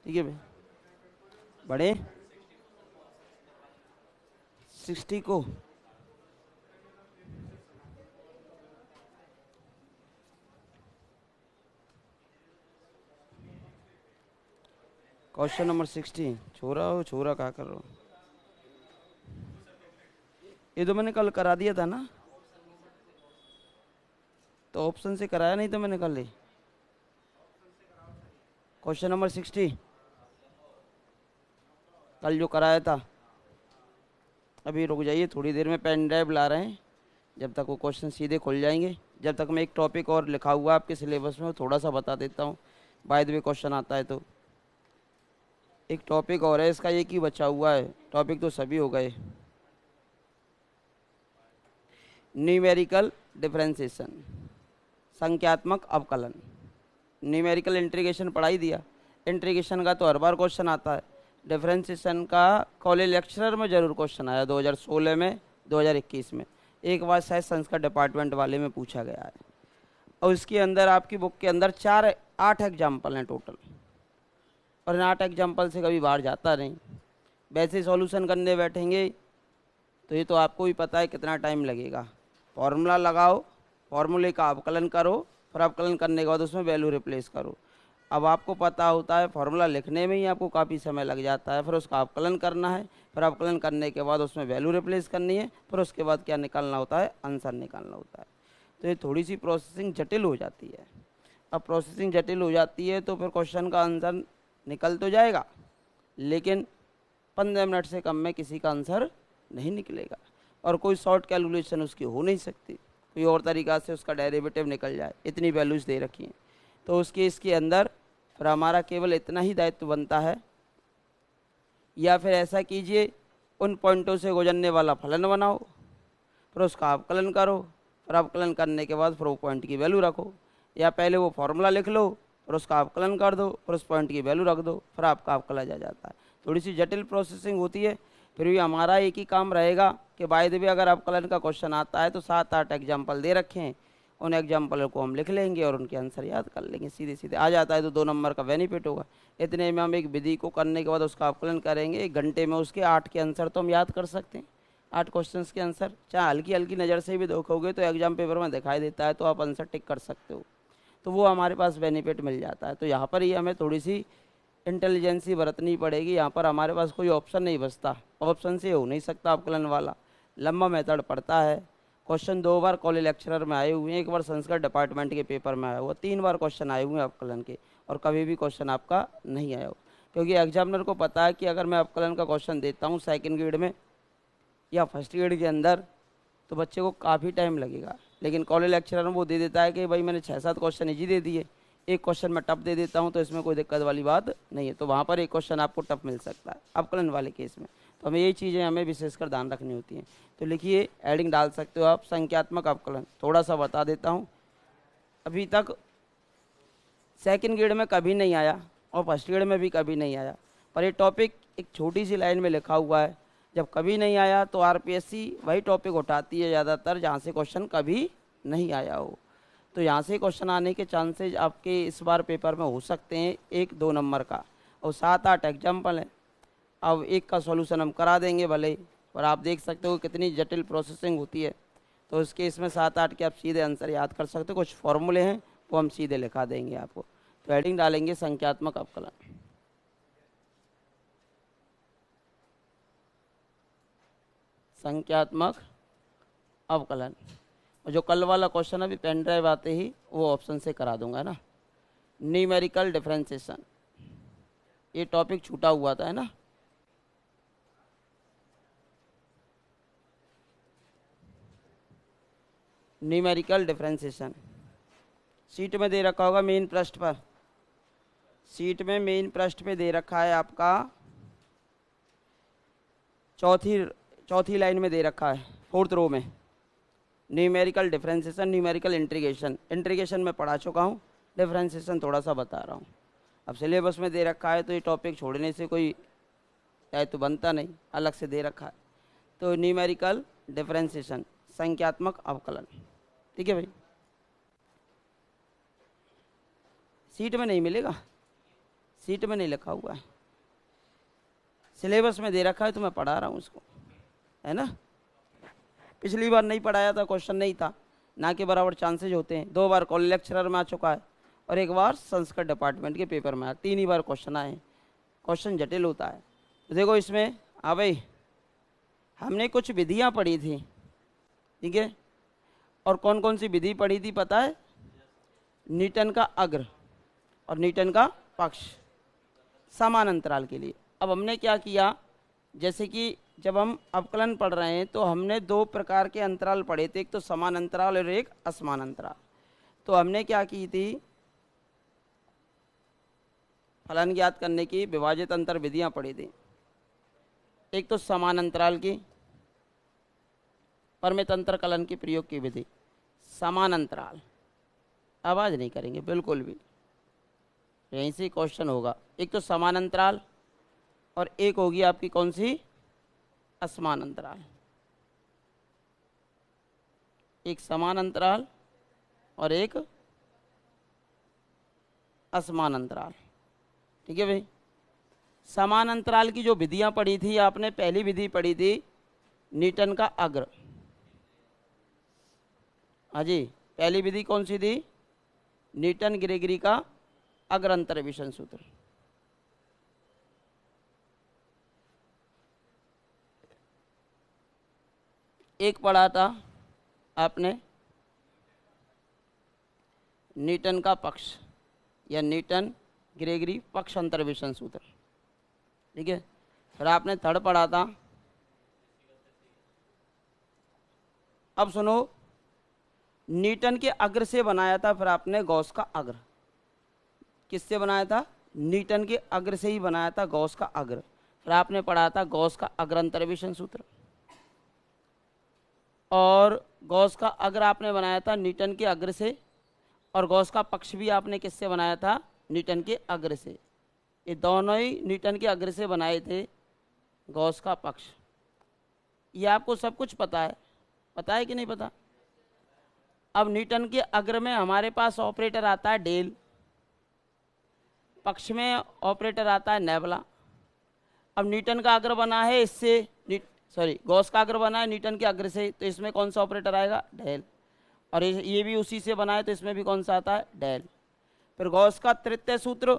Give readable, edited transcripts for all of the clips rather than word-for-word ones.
ठीक है भाई। बड़े 60 को क्वेश्चन नंबर 60 छोरा क्या कर रहा हो? ये तो मैंने कल करा दिया था ना, तो ऑप्शन से कराया नहीं तो मैंने कल ही क्वेश्चन नंबर 60 कल जो कराया था। अभी रुक जाइए, थोड़ी देर में पेन ड्राइव ला रहे हैं, जब तक वो क्वेश्चन सीधे खुल जाएंगे। जब तक मैं एक टॉपिक और लिखा हुआ है आपके सिलेबस में वो थोड़ा सा बता देता हूँ, बाय द वे क्वेश्चन आता है तो। एक टॉपिक और है, इसका एक ही बचा हुआ है, टॉपिक तो सभी हो गए। न्यूमेरिकल डिफरेंशिएशन, संख्यात्मक अवकलन। न्यूमेरिकल इंटीग्रेशन पढ़ा ही दिया, इंटीग्रेशन का तो हर बार क्वेश्चन आता है। डिफरेंशिएशन का कॉलेज लेक्चरर में जरूर क्वेश्चन आया 2016 में, 2021 में, एक बार शायद संस्कृत डिपार्टमेंट वाले में पूछा गया है। और इसके अंदर आपकी बुक के अंदर 8 एग्जाम्पल हैं टोटल, और इन 8 एग्जाम्पल से कभी बाहर जाता नहीं। वैसे सॉल्यूशन करने बैठेंगे तो ये तो आपको भी पता है कितना टाइम लगेगा। फॉर्मूला लगाओ, फॉर्मूले का अवकलन करो, फिर अवकलन करने के बाद उसमें वैल्यू रिप्लेस करो। अब आपको पता होता है फॉर्मूला लिखने में ही आपको काफ़ी समय लग जाता है, फिर उसका अवकलन करना है, फिर अवकलन करने के बाद उसमें वैल्यू रिप्लेस करनी है, फिर उसके बाद क्या निकालना होता है, आंसर निकालना होता है। तो ये थोड़ी सी प्रोसेसिंग जटिल हो जाती है। अब प्रोसेसिंग जटिल हो जाती है तो फिर क्वेश्चन का आंसर निकल तो जाएगा, लेकिन 15 मिनट से कम में किसी का आंसर नहीं निकलेगा, और कोई शॉर्ट कैलकुलेशन उसकी हो नहीं सकती, कोई और तरीक़ा से उसका डेरिवेटिव निकल जाए, इतनी वैल्यूज़ दे रखी हैं। तो उस केस के अंदर फिर हमारा केवल इतना ही दायित्व बनता है, या फिर ऐसा कीजिए उन पॉइंटों से गुजरने वाला फलन बनाओ, फिर उसका अवकलन करो, फिर अवकलन करने के बाद फिर वो पॉइंट की वैल्यू रखो, या पहले वो फॉर्मूला लिख लो, फिर उसका अवकलन कर दो, फिर उस पॉइंट की वैल्यू रख दो, फिर आपका अवकलन आ जाता है। थोड़ी सी जटिल प्रोसेसिंग होती है, फिर भी हमारा एक ही काम रहेगा कि बाय द वे अगर अवकलन का क्वेश्चन आता है तो 7-8 एग्जाम्पल दे रखे हैं, उन एग्जाम्पल को हम लिख लेंगे और उनके आंसर याद कर लेंगे, सीधे सीधे आ जाता है तो 2 नंबर का बेनिफिट होगा। इतने में हम एक विधि को करने के बाद उसका अवकलन करेंगे, 1 घंटे में उसके 8 के आंसर तो हम याद कर सकते हैं, 8 क्वेश्चंस के आंसर। चाहे हल्की हल्की नज़र से भी देखोगे तो एग्जाम पेपर में दिखाई देता है, तो आप आंसर टिक कर सकते हो, तो वो हमारे पास बेनिफिट मिल जाता है। तो यहाँ पर ही हमें थोड़ी सी इंटेलिजेंसी बरतनी पड़ेगी। यहाँ पर हमारे पास कोई ऑप्शन नहीं बचता, ऑप्शन से हो नहीं सकता अवकलन वाला, लंबा मेथड पड़ता है। क्वेश्चन 2 बार कॉलेज लेक्चरर में आए हुए हैं, एक बार संस्कृत डिपार्टमेंट के पेपर में आया हुआ, 3 बार क्वेश्चन आए हुए हैं अवकलन के, और कभी भी क्वेश्चन आपका नहीं आया हो, क्योंकि एग्जामिनर को पता है कि अगर मैं अवकलन का क्वेश्चन देता हूँ सेकेंड ग्रेड में या फर्स्ट ग्रेड के अंदर तो बच्चे को काफ़ी टाइम लगेगा, लेकिन कॉलेज लेक्चरर में वो दे देता है कि भाई मैंने 6-7 क्वेश्चन इजी दे दिए, एक क्वेश्चन मैं टफ दे देता हूँ, तो इसमें कोई दिक्कत वाली बात नहीं है। तो वहाँ पर एक क्वेश्चन आपको टफ मिल सकता है अवकलन वाले केस में। तो हमें यही चीज़ें हमें विशेषकर ध्यान रखनी होती हैं। तो लिखिए, एडिंग डाल सकते हो आप, संख्यात्मक अवकलन थोड़ा सा बता देता हूँ। अभी तक सेकेंड ग्रेड में कभी नहीं आया और फर्स्ट ग्रेड में भी कभी नहीं आया, पर ये टॉपिक एक छोटी सी लाइन में लिखा हुआ है। जब कभी नहीं आया तो आरपीएससी वही टॉपिक उठाती है ज़्यादातर जहाँ से क्वेश्चन कभी नहीं आया हो। तो यहाँ से क्वेश्चन आने के चांसेज आपके इस बार पेपर में हो सकते हैं 1-2 नंबर का, और 7-8 एग्जाम्पल हैं। अब एक का सॉल्यूशन हम करा देंगे भले ही, पर आप देख सकते हो कितनी जटिल प्रोसेसिंग होती है। तो इसके इसमें 7-8 के आप सीधे आंसर याद कर सकते हो, कुछ फॉर्मूले हैं वो हम सीधे लिखा देंगे आपको। तो हेडिंग डालेंगे संख्यात्मक अवकलन। संख्यात्मक अवकलन, और जो कल वाला क्वेश्चन अभी पेन ड्राइव आते ही वो ऑप्शन से करा दूंगा ना। न्यूमेरिकल डिफरेंशिएशन, ये टॉपिक छूटा हुआ था है ना। न्यूमेरिकल डिफरेंशिएशन सीट में दे रखा होगा मेन पृष्ठ पर, सीट में मेन पृष्ठ पे दे रखा है आपका, चौथी लाइन में दे रखा है, 4th रो में। Numerical differentiation, numerical integration, integration में पढ़ा चुका हूँ, डिफरेंशिएशन थोड़ा सा बता रहा हूँ। अब सिलेबस में दे रखा है तो ये टॉपिक छोड़ने से कोई तो बनता नहीं, अलग से दे रखा है। तो न्यूमेरिकल डिफरेंशिएशन, संख्यात्मक अवकलन, ठीक है भाई। सीट में नहीं मिलेगा, सीट में नहीं लिखा हुआ है, सिलेबस में दे रखा है तो मैं पढ़ा रहा हूँ उसको, है ना। पिछली बार नहीं पढ़ाया था, क्वेश्चन नहीं था, ना के बराबर चांसेज होते हैं। 2 बार कॉल लेक्चरर में आ चुका है और 1 बार संस्कृत डिपार्टमेंट के पेपर में आया, 3 ही बार क्वेश्चन आए हैं। क्वेश्चन जटिल होता है। तो देखो इसमें, हाँ भाई, हमने कुछ विधियाँ पढ़ी थी, ठीक है। और कौन कौन सी विधि पढ़ी थी पता है? न्यूटन का अग्र और न्यूटन का पक्ष समान अंतराल के लिए। अब हमने क्या किया, जैसे कि जब हम अवकलन पढ़ रहे हैं तो हमने 2 प्रकार के अंतराल पढ़े थे, एक तो समान अंतराल और एक असमान अंतराल। तो हमने क्या की थी, फलन ज्ञात करने की विभाजित अंतर विधियां पढ़ी थी। एक तो समान अंतराल की परिमित अंतर कलन के प्रयोग की विधि, समान अंतराल, आवाज नहीं करेंगे बिल्कुल भी, यहीं से क्वेश्चन होगा। एक तो समान अंतराल और एक होगी आपकी कौन सी, असमान अंतराल। एक समान अंतराल और एक असमान अंतराल, ठीक है भाई। समान अंतराल की जो विधियां पढ़ी थी आपने, पहली विधि पढ़ी थी न्यूटन का अग्र। हाँ जी, पहली विधि कौन सी थी? न्यूटन ग्रेगरी का अग्र अंतर्वेशन सूत्र। एक पढ़ा था आपने न्यूटन का पक्ष या न्यूटन ग्रेगरी पक्ष अंतर्वेशन सूत्र, ठीक है। फिर आपने थर्ड पढ़ा था, अब सुनो, न्यूटन के अग्र से बनाया था फिर आपने गॉस का अग्र। किससे बनाया था? न्यूटन के अग्र से ही बनाया था गॉस का अग्र। फिर आपने पढ़ा था गॉस का अग्र अंतर्वेशन सूत्र, और गॉस का अग्र आपने बनाया था न्यूटन के अग्र से, और गॉस का पक्ष भी आपने किससे बनाया था? न्यूटन के अग्र से। ये दोनों ही न्यूटन के अग्र से बनाए थे गॉस का पक्ष। ये आपको सब कुछ पता है कि नहीं पता? अब न्यूटन के अग्र में हमारे पास ऑपरेटर आता है डेल, पक्ष में ऑपरेटर आता है नेबला। अब न्यूटन का अग्र बना है इससे, गॉस का अग्र बना है न्यूटन के अग्र से, तो इसमें कौन सा ऑपरेटर आएगा? डेल। और ये भी उसी से बना है तो इसमें भी कौन सा आता है? डेल। फिर गॉस का तृतीय सूत्र,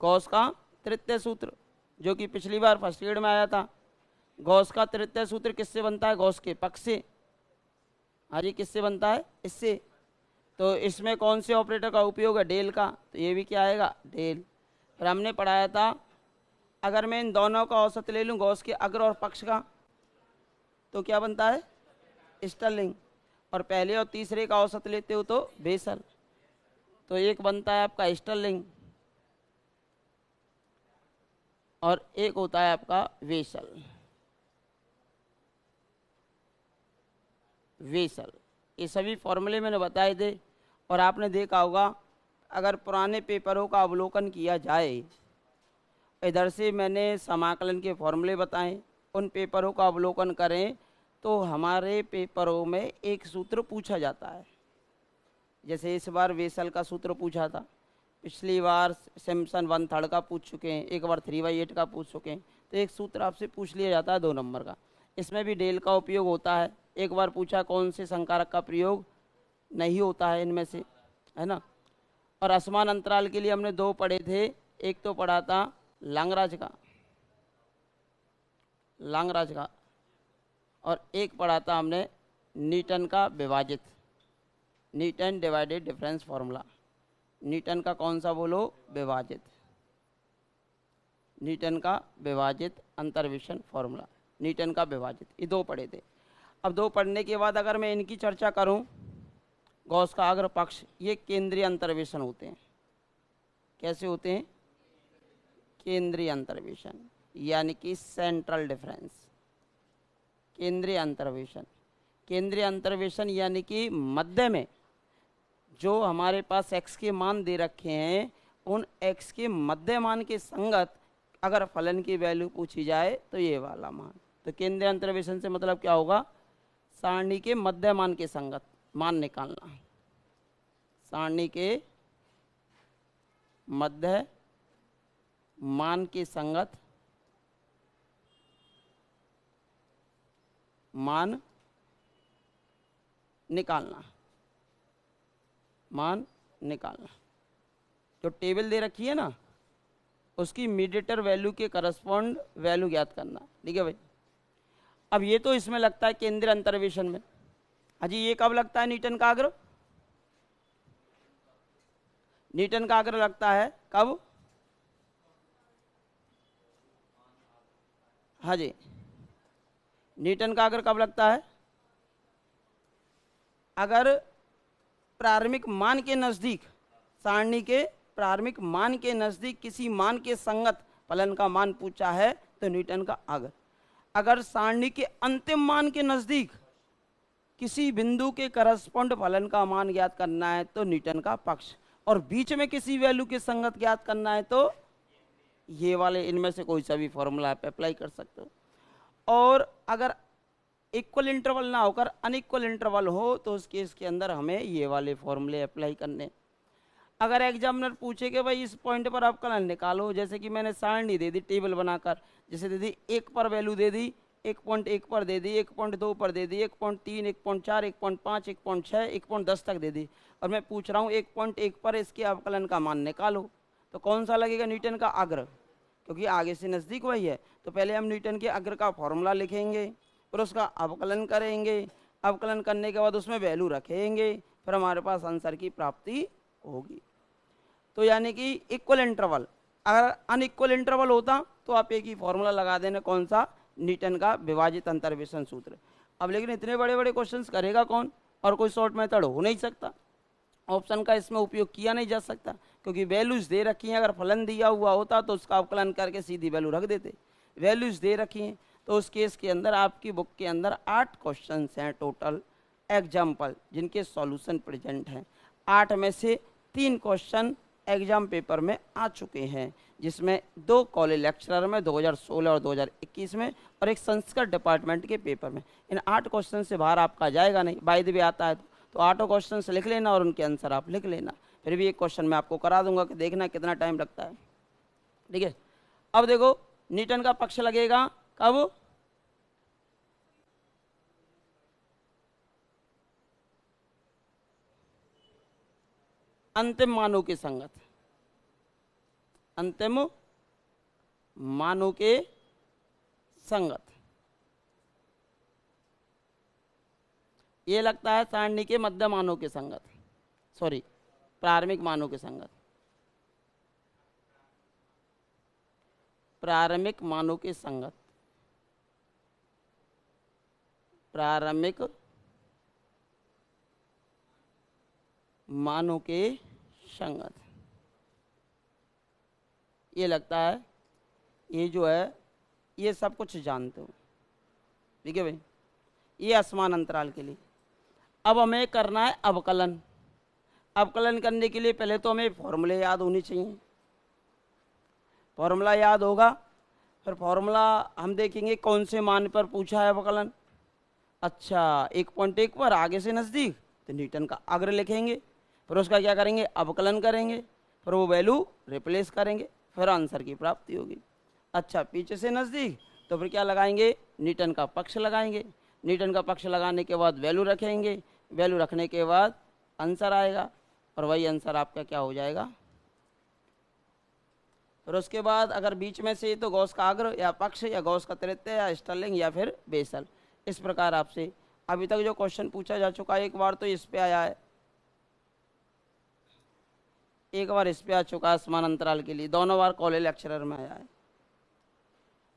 गॉस का तृतीय सूत्र जो कि पिछली बार फर्स्ट ग्रेड में आया था। गॉस का तृतीय सूत्र किससे बनता है? गॉस के पक्ष से। हाँ जी, किससे बनता है? इससे। तो इसमें कौन से ऑपरेटर का उपयोग है? डेल का, तो ये भी क्या आएगा? डेल। फिर हमने पढ़ाया था, अगर मैं इन दोनों का औसत ले लूँ गॉस के अग्र और पक्ष का, तो क्या बनता है? स्टर्लिंग। और पहले और तीसरे का औसत लेते हो तो बेसल। तो एक बनता है आपका स्टर्लिंग और एक होता है आपका वेसल। वेसल, ये सभी फॉर्मूले मैंने बताए थे। और आपने देखा होगा, अगर पुराने पेपरों का अवलोकन किया जाए, इधर से मैंने समाकलन के फॉर्मूले बताएं, उन पेपरों का अवलोकन करें तो हमारे पेपरों में एक सूत्र पूछा जाता है। जैसे इस बार वेसल का सूत्र पूछा था, पिछली बार सिम्पसन 1/3 का पूछ चुके हैं, एक बार 3/8 का पूछ चुके हैं। तो एक सूत्र आपसे पूछ लिया जाता है 2 नंबर का। इसमें भी डेल का उपयोग होता है। एक बार पूछा कौन से संकारक का प्रयोग नहीं होता है इनमें से, है ना। और असमान अंतराल के लिए हमने 2 पढ़े थे, एक तो पढ़ा था लांगराज का, और एक पढ़ा था हमने न्यूटन का विभाजित, Newton divided difference formula. Newton का कौन सा बोलो? विभाजित, न्यूटन का विभाजित अंतर्वेशन फॉर्मूला, न्यूटन का विभाजित, ये 2 पढ़े थे। अब 2 पढ़ने के बाद अगर मैं इनकी चर्चा करूं, गॉस का अग्र पक्ष, ये केंद्रीय अंतर्वेशन होते हैं। कैसे होते हैं? केंद्रीय अंतर्वेशन, यानी कि सेंट्रल डिफरेंस। केंद्रीय अंतर्वेशन, केंद्रीय अंतर्वेशन यानी कि मध्य में जो हमारे पास x के मान दे रखे हैं, उन x के मध्य मान के संगत अगर फलन की वैल्यू पूछी जाए तो ये वाला मान। तो केंद्रीय अंतर्वेशन से मतलब क्या होगा? सारणी के मध्य मान के संगत मान निकालना, सारणी के मध्य मान के संगत मान निकालना, मान निकालना। जो टेबल दे रखी है ना, उसकी मीडिएटर वैल्यू के करस्पॉन्ड वैल्यू ज्ञात करना। ठीक है भाई। अब ये तो इसमें लगता है केंद्रीय अंतर्वेशन में। हाजी, ये कब लगता है न्यूटन का आग्रह? न्यूटन का आग्रह लगता है कब? हाँ जी, न्यूटन का आग्रह कब लगता है? अगर प्रारंभिक मान के नजदीक, सारणी के प्रारंभिक मान के नजदीक किसी मान के संगत फलन का मान पूछा है तो न्यूटन का आग्रह। अगर सारणी के अंतिम मान के नजदीक किसी बिंदु के करस्पॉन्ड फलन का मान ज्ञात करना है तो न्यूटन का पक्ष, और बीच में किसी वैल्यू के संगत ज्ञात करना है तो ये वाले, इनमें से कोई सा भी फॉर्मूला आप अप्लाई कर सकते हो। और अगर इक्वल इंटरवल ना होकर अनइक्वल इंटरवल हो तो उस केस के अंदर हमें ये वाले फॉर्मूले अप्लाई करने। अगर एग्जामिनर पूछे कि भाई इस पॉइंट पर आप कलन निकालो, जैसे कि मैंने सारणी दे दी टेबल बनाकर, जैसे दे दी 1 पर वैल्यू दे दी, 1.1 पर दे दी, 1.2 पर दे दी, 1.3, 1.4, 1.5, 1.6, 1.10 तक दे दी, और मैं पूछ रहा हूँ 1.1 पर इसके अवकलन का मान निकालो, तो कौन सा लगेगा? न्यूटन का अग्र, क्योंकि आगे से नज़दीक वही है। तो पहले हम न्यूटन के अग्र का फॉर्मूला लिखेंगे, फिर उसका अवकलन करेंगे, अवकलन करने के बाद उसमें वैल्यू रखेंगे, फिर हमारे पास आंसर की प्राप्ति होगी। तो यानी कि इक्वल इंटरवल, अगर अनइक्वल इंटरवल होता तो आप एक ही फॉर्मूला लगा देना, कौन सा? न्यूटन का विभाजित अंतर्वेशन सूत्र। अब लेकिन इतने बड़े बड़े क्वेश्चंस करेगा कौन, और कोई शॉर्ट मेथड हो नहीं सकता, ऑप्शन का इसमें उपयोग किया नहीं जा सकता, क्योंकि वैल्यूज दे रखी हैं। अगर फलन दिया हुआ होता तो उसका अवकलन करके सीधी वैल्यू रख देते। वैल्यूज दे रखी हैं तो उस केस के अंदर आपकी बुक के अंदर 8 क्वेश्चंस हैं टोटल एग्जाम्पल, जिनके सॉल्यूशन प्रेजेंट हैं। 8 में से 3 क्वेश्चन एग्जाम पेपर में आ चुके हैं, जिसमें 2 कॉलेज लेक्चरर में 2016 और 2021 में, और एक संस्कृत डिपार्टमेंट के पेपर में। इन 8 क्वेश्चन से बाहर आपका जाएगा नहीं, बाय द वे आता है तो 8 क्वेश्चन लिख लेना और उनके आंसर आप लिख लेना। फिर भी एक क्वेश्चन मैं आपको करा दूंगा कि देखना कितना टाइम लगता है। ठीक है। अब देखो, न्यूटन का पक्ष लगेगा कब? अंतिम मानों के संगत, अंतिम मानों के संगत। ये लगता है सारणी के मध्य मानों के संगत, सॉरी प्रारंभिक मानों के संगत, प्रारंभिक मानों के संगत, प्रारंभिक मानों के संगत। ये लगता है, ये जो है ये सब कुछ जानते हो। ठीक है भाई, ये असमान अंतराल के लिए। अब हमें करना है अवकलन। अवकलन करने के लिए पहले तो हमें फॉर्मूले याद होने चाहिए। फॉर्मूला याद होगा, फिर फॉर्मूला हम देखेंगे कौन से मान पर पूछा है अवकलन। अच्छा, 1.1 पर आगे से नज़दीक तो न्यूटन का अग्र लिखेंगे, फिर उसका क्या करेंगे? अवकलन करेंगे, फिर वो वैल्यू रिप्लेस करेंगे, फिर आंसर की प्राप्ति होगी। अच्छा, पीछे से नज़दीक तो फिर क्या लगाएंगे? न्यूटन का पक्ष लगाएंगे। न्यूटन का पक्ष लगाने के बाद वैल्यू रखेंगे, वैल्यू रखने के बाद आंसर आएगा, और वही आंसर आपका क्या हो जाएगा? फिर उसके बाद अगर बीच में से तो गॉस का अग्र या पक्ष या गॉस का तृतीय या स्टर्लिंग या फिर बेसल। इस प्रकार आपसे अभी तक जो क्वेश्चन पूछा जा चुका है, एक बार तो इस पे आया है, एक बार इस पे आ चुका है असमान अंतराल के लिए, दोनों बार कॉलेज लेक्चरर में आया है।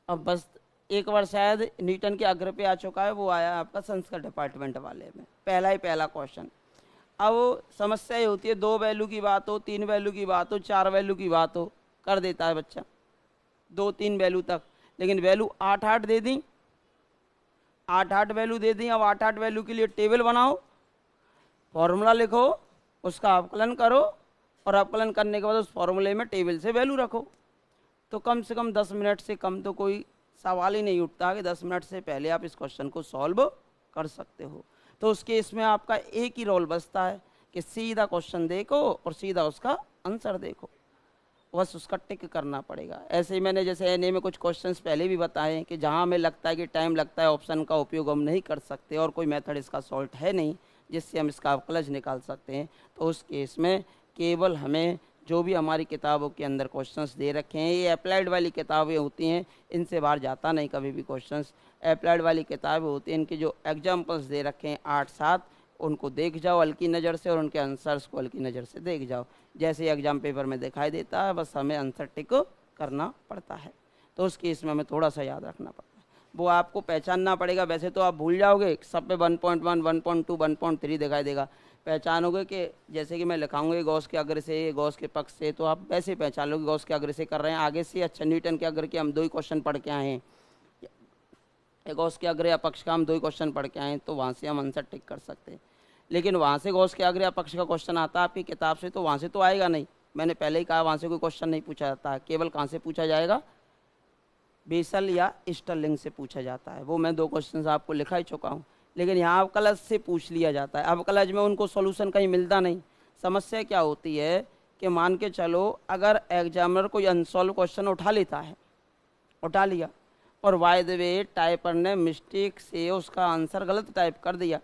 अब बस एक बार शायद न्यूटन के अग्र पे आ चुका है, वो आया आपका संस्कृत डिपार्टमेंट वाले में, पहला क्वेश्चन। अब समस्या ये होती है 2 वैल्यू की बात हो, 3 वैल्यू की बात हो, 4 वैल्यू की बात हो, कर देता है बच्चा 2-3 वैल्यू तक, लेकिन वैल्यू 8-8 दे दी, 8-8 वैल्यू दे दी। अब 8-8 वैल्यू के लिए टेबल बनाओ, फॉर्मूला लिखो, उसका अवकलन करो, और अवकलन करने के बाद उस फॉर्मूले में टेबल से वैल्यू रखो। तो कम से कम 10 मिनट से कम तो कोई सवाल ही नहीं उठता कि 10 मिनट से पहले आप इस क्वेश्चन को सॉल्व कर सकते हो। तो उस केस में आपका एक ही रोल बचता है कि सीधा क्वेश्चन देखो और सीधा उसका आंसर देखो। बस उसका टिक करना पड़ेगा। ऐसे ही मैंने जैसे एनए में कुछ क्वेश्चंस पहले भी बताए हैं कि जहाँ हमें लगता है कि टाइम लगता है ऑप्शन का उपयोग हम नहीं कर सकते और कोई मेथड इसका सॉल्व है नहीं जिससे हम इसका अवकलज निकाल सकते हैं, तो उस केस में केवल हमें जो भी हमारी किताबों के अंदर क्वेश्चंस दे रखे हैं, ये अप्लाइड वाली किताबें होती हैं, इनसे बाहर जाता नहीं कभी भी क्वेश्चंस। अप्लाइड वाली किताबें होती हैं, इनके जो एग्जाम्पल्स दे रखे हैं 8-7, उनको देख जाओ हल्की नज़र से और उनके आंसर्स को हल्की नज़र से देख जाओ। जैसे एग्जाम पेपर में दिखाई देता है बस हमें आंसर टिक करना पड़ता है, तो उस केस में हमें थोड़ा सा याद रखना पड़ता है, वो आपको पहचानना पड़ेगा। वैसे तो आप भूल जाओगे, सब पे 1.1, 1.2, 1.3 दिखाई देगा, पहचानोगे कि जैसे कि मैं लिखाऊंगा गॉस के अग्र से, गॉस के पक्ष से, तो आप वैसे पहचान लोगे गॉस के अग्र से कर रहे हैं आगे से। अच्छा, न्यूटन के अग्र के हम 2 ही क्वेश्चन पढ़ के आए हैं, गॉस के अग्र या पक्ष का हम 2 ही क्वेश्चन पढ़ के आए हैं, तो वहाँ से हम आंसर टिक कर सकते हैं। लेकिन वहाँ से गॉस के अग्र या पक्ष का क्वेश्चन आता है आपकी किताब से, तो वहाँ से तो आएगा नहीं, मैंने पहले ही कहा वहाँ से कोई क्वेश्चन नहीं पूछा जाता है, केवल कहाँ से पूछा जाएगा, बेसल या स्टर्लिंग से पूछा जाता है। वो मैं 2 क्वेश्चन आपको लिखा ही चुका हूँ। लेकिन यहाँ अवकलज से पूछ लिया जाता है, अवकलज में उनको सॉल्यूशन कहीं मिलता नहीं। समस्या क्या होती है कि मान के चलो अगर एग्जामिनर कोई अनसॉल्व क्वेश्चन उठा लेता है, उठा लिया, और बाय द वे टाइपर ने मिस्टेक से उसका आंसर गलत टाइप कर दिया,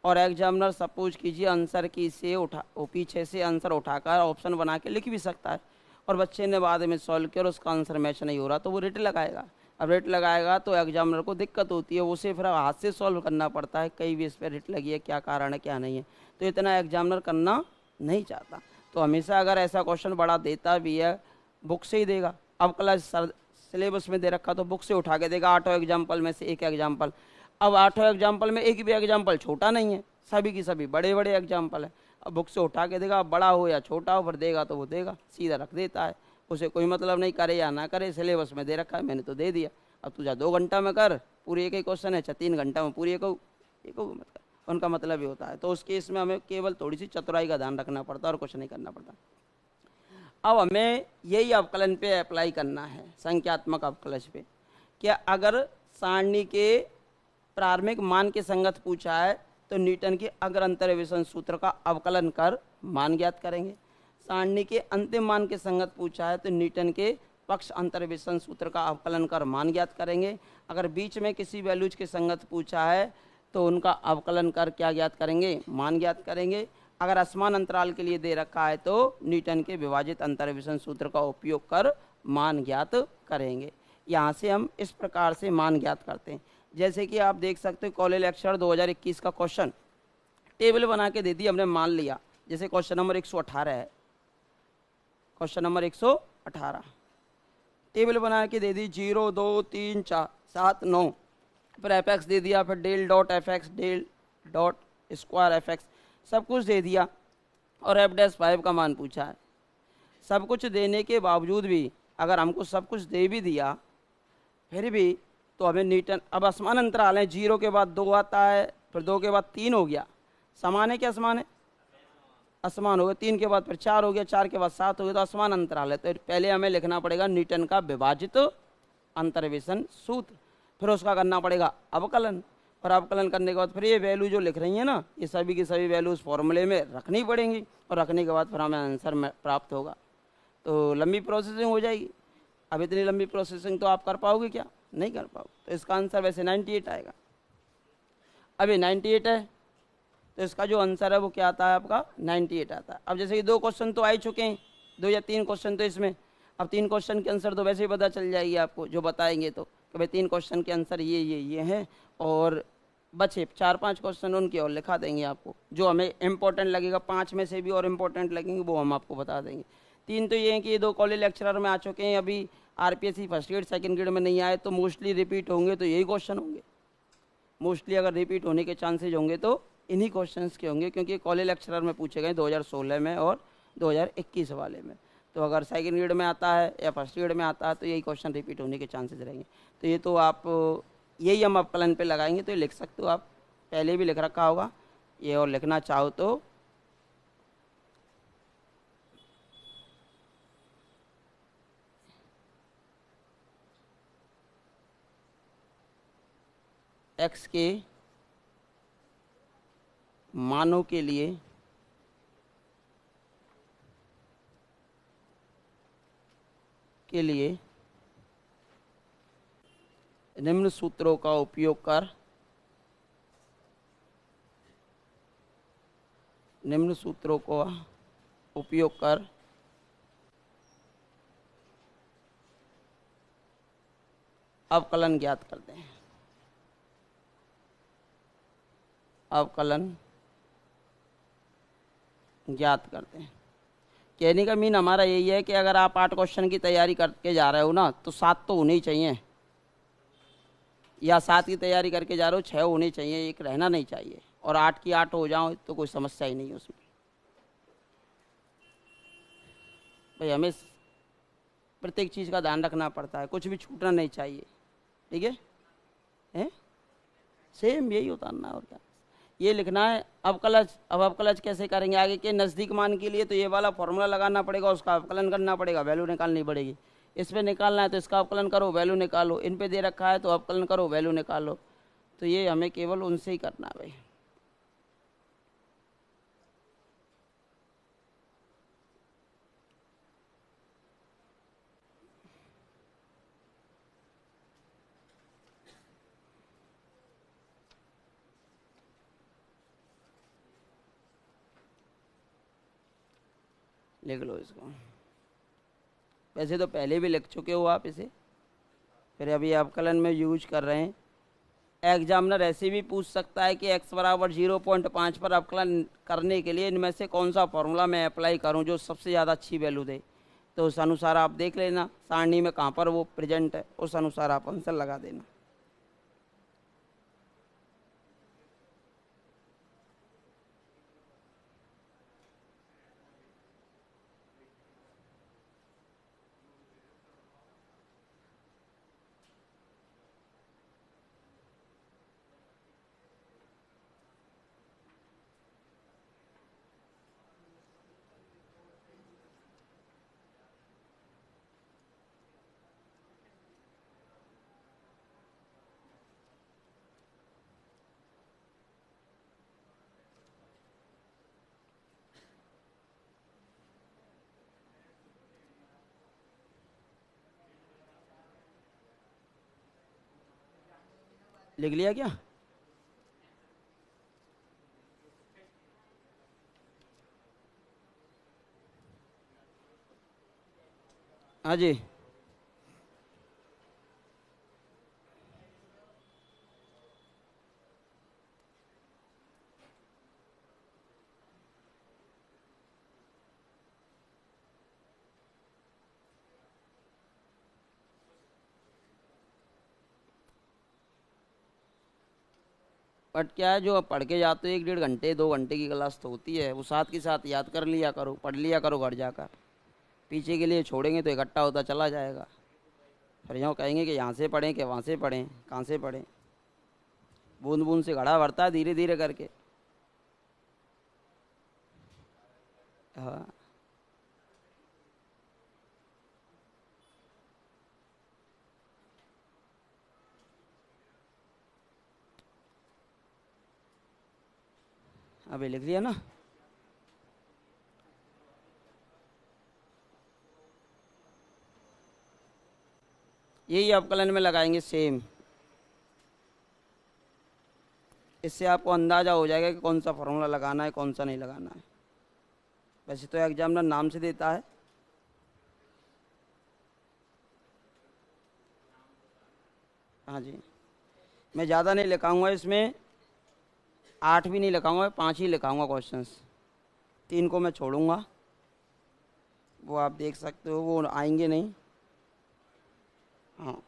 और एग्जामिनर सपोज कीजिए आंसर की से उठा वो पीछे से आंसर उठाकर ऑप्शन बना के लिख भी सकता है, और बच्चे ने बाद में सॉल्व किया और उसका आंसर मैच नहीं हो रहा, तो वो रेट लगाएगा। अब रेट लगाएगा तो एग्जामिनर को दिक्कत होती है, उसे फिर हाथ से सॉल्व करना पड़ता है, कई भी इस पर रेट लगी है, क्या कारण है क्या नहीं है, तो इतना एग्जामिनर करना नहीं चाहता। तो हमेशा अगर ऐसा क्वेश्चन बड़ा देता भी है बुक से ही देगा। अब क्लास सिलेबस में दे रखा तो बुक से उठा के देगा 8 एग्जाम्पल में से 1 एग्जाम्पल। अब 8 एग्जाम्पल में एक भी एग्जाम्पल छोटा नहीं है, सभी की सभी बड़े बड़े एग्जाम्पल है। अब बुक से उठा के देगा, बड़ा हो या छोटा हो, फिर देगा तो वो देगा, सीधा रख देता है, उसे कोई मतलब नहीं करे या ना करे, सिलेबस में दे रखा है मैंने तो दे दिया। अब तुझा 2 घंटा में कर, पूरी एक ही क्वेश्चन है, 3 घंटा में पूरी एक मत कर, उनका मतलब ही होता है। तो उस केस में हमें केवल थोड़ी सी चतुराई का ध्यान रखना पड़ता है और कुछ नहीं करना पड़ता। अब हमें यही अवकलन पे अप्लाई करना है, संख्यात्मक अवकलज पे। क्या अगर सारणी के प्रारंभिक मान के संगत पूछा है तो न्यूटन के अग्र अंतर्वेशन सूत्र का अवकलन कर मान ज्ञात करेंगे। सारणी के अंतिम मान के संगत पूछा है तो न्यूटन के पक्ष अंतर्वेशन सूत्र का अवकलन कर मान ज्ञात करेंगे। अगर बीच में किसी वैल्यूज के संगत पूछा है तो उनका अवकलन कर क्या ज्ञात करेंगे, मान ज्ञात करेंगे। अगर असमान अंतराल के लिए दे रखा है तो न्यूटन के विभाजित अंतर्वेशन सूत्र का उपयोग कर मान ज्ञात करेंगे। यहाँ से हम इस प्रकार से मान ज्ञात करते हैं। जैसे कि आप देख सकते हो कॉलेज लेक्चर 2021 का क्वेश्चन टेबल बना के दे दी, हमने मान लिया। जैसे क्वेश्चन नंबर 118 है, क्वेश्चन नंबर 118 टेबल बना के दे दी 0, 2, 3, 4, 7, 9, फिर एफ एक्स दे दिया, फिर del dot f x, del dot square f x, सब कुछ दे दिया, और एफ डैश 5 का मान पूछा है। सब कुछ देने के बावजूद भी अगर हमको सब कुछ दे भी दिया फिर भी तो हमें न्यूटन, अब असमान अंतराल है, 0 के बाद 2 आता है, फिर 2 के बाद 3 हो गया, समान है क्या असमान है, असमान हो गया, 3 के बाद फिर 4 हो गया, 4 के बाद 7 हो गया, तो असमान अंतराल है। तो पहले हमें लिखना पड़ेगा न्यूटन का विभाजित अंतर्वेशन सूत्र, फिर उसका करना पड़ेगा अवकलन, और अवकलन करने के बाद फिर ये वैल्यू जो लिख रही है ना, ये सभी की सभी वैल्यूज फॉर्मूले में रखनी पड़ेंगी, और रखने के बाद फिर हमें आंसर प्राप्त होगा। तो लंबी प्रोसेसिंग हो जाएगी। अब इतनी लंबी प्रोसेसिंग तो आप कर पाओगे क्या, नहीं कर पाओगे। तो इसका आंसर वैसे 98 आएगा। अभी 98 है तो इसका जो आंसर है वो क्या आता है आपका, 98 आता है। अब जैसे कि 2 क्वेश्चन तो आ ही चुके हैं, 2 या 3 क्वेश्चन तो इसमें, अब 3 क्वेश्चन के आंसर तो वैसे ही पता चल जाएगी आपको, जो बताएंगे तो कि भाई 3 क्वेश्चन के आंसर ये हैं, और बचे 4-5 क्वेश्चन उनके और लिखा देंगे आपको, जो हमें इम्पोर्टेंट लगेगा, 5 में से भी और इम्पोर्टेंट लगेंगे वो हम आपको बता देंगे। 3 तो ये हैं कि ये 2 कॉलेज लेक्चरर में आ चुके हैं, अभी RPSC first grade second grade में नहीं आए, तो मोस्टली रिपीट होंगे, तो यही क्वेश्चन होंगे मोस्टली। अगर रिपीट होने के चांसेज होंगे तो इन्हीं क्वेश्चंस के होंगे, क्योंकि कॉलेज लेक्चरर में पूछे गए 2016 में और 2021 वाले में। तो अगर सेकंड ग्रेड में आता है या फर्स्ट ग्रेड में आता है तो यही क्वेश्चन रिपीट होने के चांसेस रहेंगे। तो ये तो आप यही हम अवकलन पे लगाएंगे, तो ये लिख सकते हो आप, पहले भी लिख रखा होगा ये, और लिखना चाहो तो एक्स के मानों के लिए के लिए निम्न सूत्रों का उपयोग कर निम्न सूत्रों का उपयोग कर अवकलन ज्ञात करते हैं। अवकलन ज्ञात करते हैं। कहने का मीन हमारा यही है कि अगर आप 8 क्वेश्चन की तैयारी करके जा रहे हो ना, तो 7 तो होने ही चाहिए, या 7 की तैयारी करके जा रहे हो 6 होने चाहिए, एक रहना नहीं चाहिए। और 8 की 8 हो जाओ तो कोई समस्या ही नहीं है उसमें। भाई हमें प्रत्येक चीज़ का ध्यान रखना पड़ता है, कुछ भी छूटना नहीं चाहिए। ठीक है, हैं? सेम यही उतारना और क्या। ये लिखना है अवकलज। अब अवकलज कैसे करेंगे? आगे के नज़दीक मान के लिए तो ये वाला फॉर्मूला लगाना पड़ेगा, उसका अवकलन करना पड़ेगा, वैल्यू निकालनी पड़ेगी। इस पे निकालना है तो इसका अवकलन करो, वैल्यू निकालो। इन पे दे रखा है तो अवकलन करो, वैल्यू निकालो। तो ये हमें केवल उनसे ही करना है भाई। लिख लो इसको। वैसे तो पहले भी लिख चुके हो आप इसे, फिर अभी अवकलन में यूज कर रहे हैं। एग्जामिनर ऐसे भी पूछ सकता है कि x बराबर 0.5 पर अवकलन करने के लिए इनमें से कौन सा फॉर्मूला मैं अप्लाई करूं जो सबसे ज़्यादा अच्छी वैल्यू दे। तो उस अनुसार आप देख लेना सारणी में कहाँ पर वो प्रेजेंट है, उस अनुसार आप आंसर लगा देना। लिख लिया क्या? हाँ जी। बट क्या है, जो आप पढ़ के जाते हो 1-1.5 घंटे 2 घंटे की क्लास तो होती है, वो साथ के साथ याद कर लिया करो, पढ़ लिया करो घर जाकर। पीछे के लिए छोड़ेंगे तो इकट्ठा होता चला जाएगा। फिर यूँ कहेंगे कि यहाँ से पढ़ें कि वहाँ से पढ़ें, कहाँ से पढ़ें। बूंद बूंद से घड़ा भरता है, धीरे धीरे करके। हाँ, अभी लिख लिया ना। यही अवकलन में लगाएंगे सेम। इससे आपको अंदाज़ा हो जाएगा कि कौन सा फॉर्मूला लगाना है, कौन सा नहीं लगाना है। वैसे तो एग्जामिनर नाम से देता है। हाँ जी। मैं ज़्यादा नहीं लिखाऊंगा इसमें, 8 भी नहीं लिखाऊंगा, 5 ही लिखाऊंगा क्वेश्चंस। 3 को मैं छोड़ूंगा, वो आप देख सकते हो, वो आएंगे नहीं। हाँ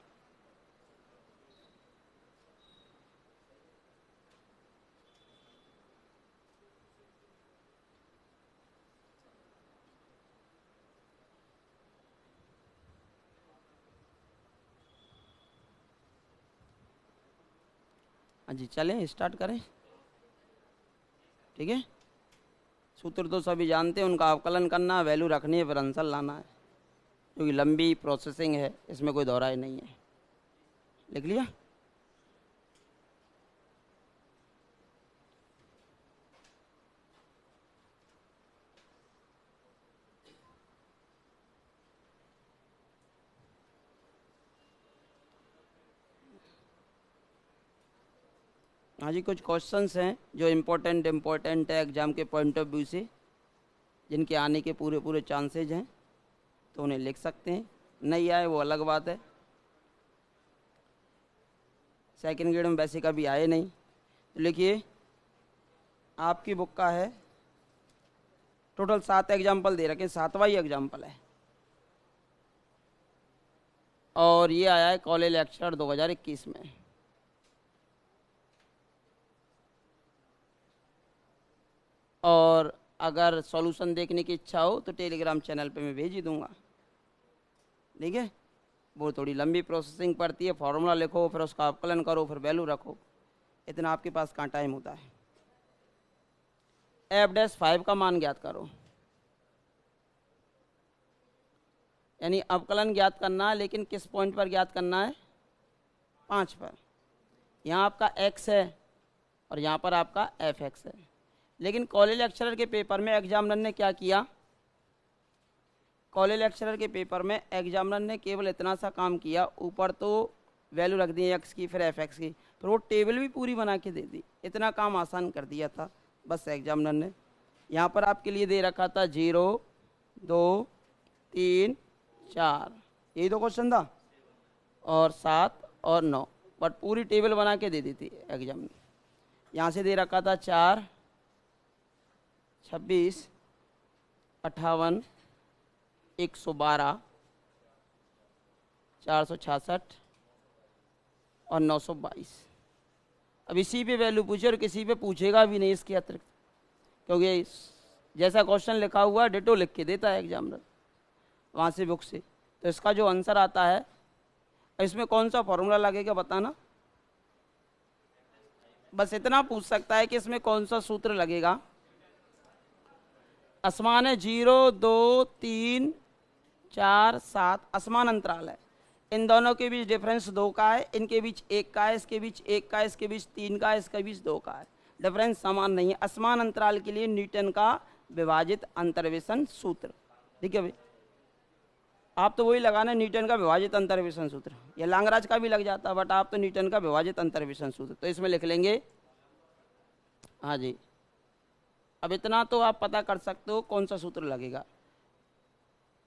हाँ जी, चलें स्टार्ट करें। ठीक है, सूत्र तो सभी जानते हैं, उनका अवकलन करना है, वैल्यू रखनी है, फिर आंसर लाना है। क्योंकि लंबी प्रोसेसिंग है, इसमें कोई दोहराई नहीं है। लिख लिया। हाँ जी, कुछ क्वेश्चंस हैं जो इम्पोर्टेंट है एग्ज़ाम के पॉइंट ऑफ व्यू से, जिनके आने के पूरे पूरे चांसेज हैं, तो उन्हें लिख सकते हैं। नहीं आए वो अलग बात है, सेकंड ग्रेड में वैसे कभी आए नहीं। तो लिखिए, आपकी बुक का है टोटल 7 एग्जाम्पल दे रखे हैं, 7वां ही एग्जाम्पल है, और ये आया है कॉलेज लेक्चरर 2021 में। और अगर सॉल्यूशन देखने की इच्छा हो तो टेलीग्राम चैनल पे मैं भेज ही दूंगा, ठीक है। वो थोड़ी लंबी प्रोसेसिंग पड़ती है, फार्मूला लिखो, फिर उसका अवकलन करो, फिर वैल्यू रखो, इतना आपके पास कहाँ टाइम होता है। f'5 का मान ज्ञात करो, यानी अवकलन ज्ञात करना है, लेकिन किस पॉइंट पर ज्ञात करना है? 5 पर। यहाँ आपका x है और यहाँ पर आपका fx है, लेकिन कॉलेज लेक्चरर के पेपर में एग्जामिनर ने क्या किया? कॉलेज लेक्चरर के पेपर में एग्जामिनर ने केवल इतना सा काम किया, ऊपर तो वैल्यू रख दी x की, फिर fx की, फिर वो टेबल भी पूरी बना के दे दी। इतना काम आसान कर दिया था बस एग्जामिनर ने। यहाँ पर आपके लिए दे रखा था 0, 2, 3, 4, यही तो क्वेश्चन था, और 7 और 9, बट पूरी टेबल बना के दे दी थी एग्जाम में। यहाँ से दे रखा था 4, 26, 58, 112, 466 और 922। अब इसी पे वैल्यू पूछे, और किसी पे पूछेगा भी नहीं इसके अतिरिक्त, क्योंकि जैसा क्वेश्चन लिखा हुआ डिटो लिख के देता है एग्जामिनर वहाँ से बुक से। तो इसका जो आंसर आता है, इसमें कौन सा फॉर्मूला लगेगा बताना। बस इतना पूछ सकता है कि इसमें कौन सा सूत्र लगेगा। असमान है 0, 2, 3, 4, 7, असमान अंतराल है। इन दोनों के बीच डिफरेंस 2 का है, इनके बीच 1 का है, इसके बीच 1 का है, इसके बीच 3 का है, इसके बीच 2 का है। डिफरेंस समान नहीं है। असमान अंतराल के लिए न्यूटन का विभाजित अंतर्वेशन सूत्र, ठीक है भाई। आप तो वही लगाना, न्यूटन का विभाजित अंतर्वेशन सूत्र, या लांगराज का भी लग जाता, बट आप तो न्यूटन का विभाजित अंतर्वेशन सूत्र, तो इसमें लिख लेंगे। हाँ जी, अब इतना तो आप पता कर सकते हो कौन सा सूत्र लगेगा,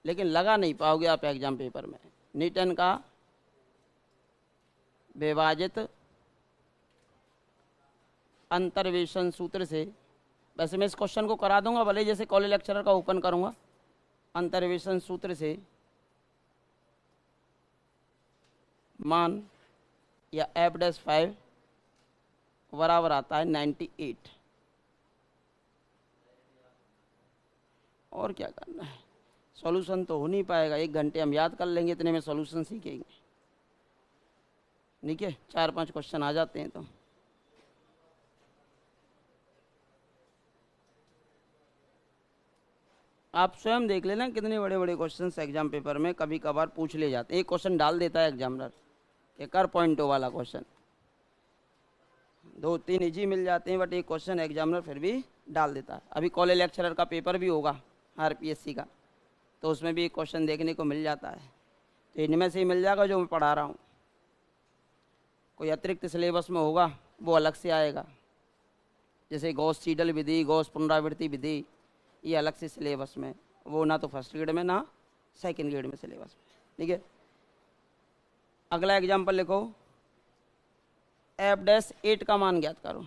लेकिन लगा नहीं पाओगे आप एग्जाम पेपर में। न्यूटन का विभाजित अंतर्वेशन सूत्र से, वैसे मैं इस क्वेश्चन को करा दूंगा भले, जैसे कॉलेज लेक्चरर का ओपन करूंगा। अंतर्वेशन सूत्र से मान या f'5 बराबर आता है 98। और क्या करना है, सॉल्यूशन तो हो नहीं पाएगा, 1 घंटे हम याद कर लेंगे, इतने में सॉल्यूशन सीखेंगे, ठीक है। 4-5 क्वेश्चन आ जाते हैं तो। आप स्वयं देख लेना कितने बड़े बड़े क्वेश्चंस एग्जाम पेपर में कभी कभार पूछ ले जाते हैं। एक क्वेश्चन डाल देता है एग्जामिनर कि कर पॉइंटों वाला क्वेश्चन, 2-3 इजी मिल जाते हैं, बट एक क्वेश्चन एग्जामिनर फिर भी डाल देता है। अभी कॉलेज लेक्चरर का पेपर भी होगा RPSC का, तो उसमें भी एक क्वेश्चन देखने को मिल जाता है। तो इनमें से ही मिल जाएगा जो मैं पढ़ा रहा हूँ, कोई अतिरिक्त सिलेबस में होगा वो अलग से आएगा, जैसे गॉस सीडल विधि, गॉस पुनरावृत्ति विधि, ये अलग से सिलेबस में, वो ना तो फर्स्ट ग्रेड में ना सेकंड ग्रेड में सिलेबस में, ठीक है। अगला एग्जाम्पल लिखो, f'8 का मान ज्ञात करो।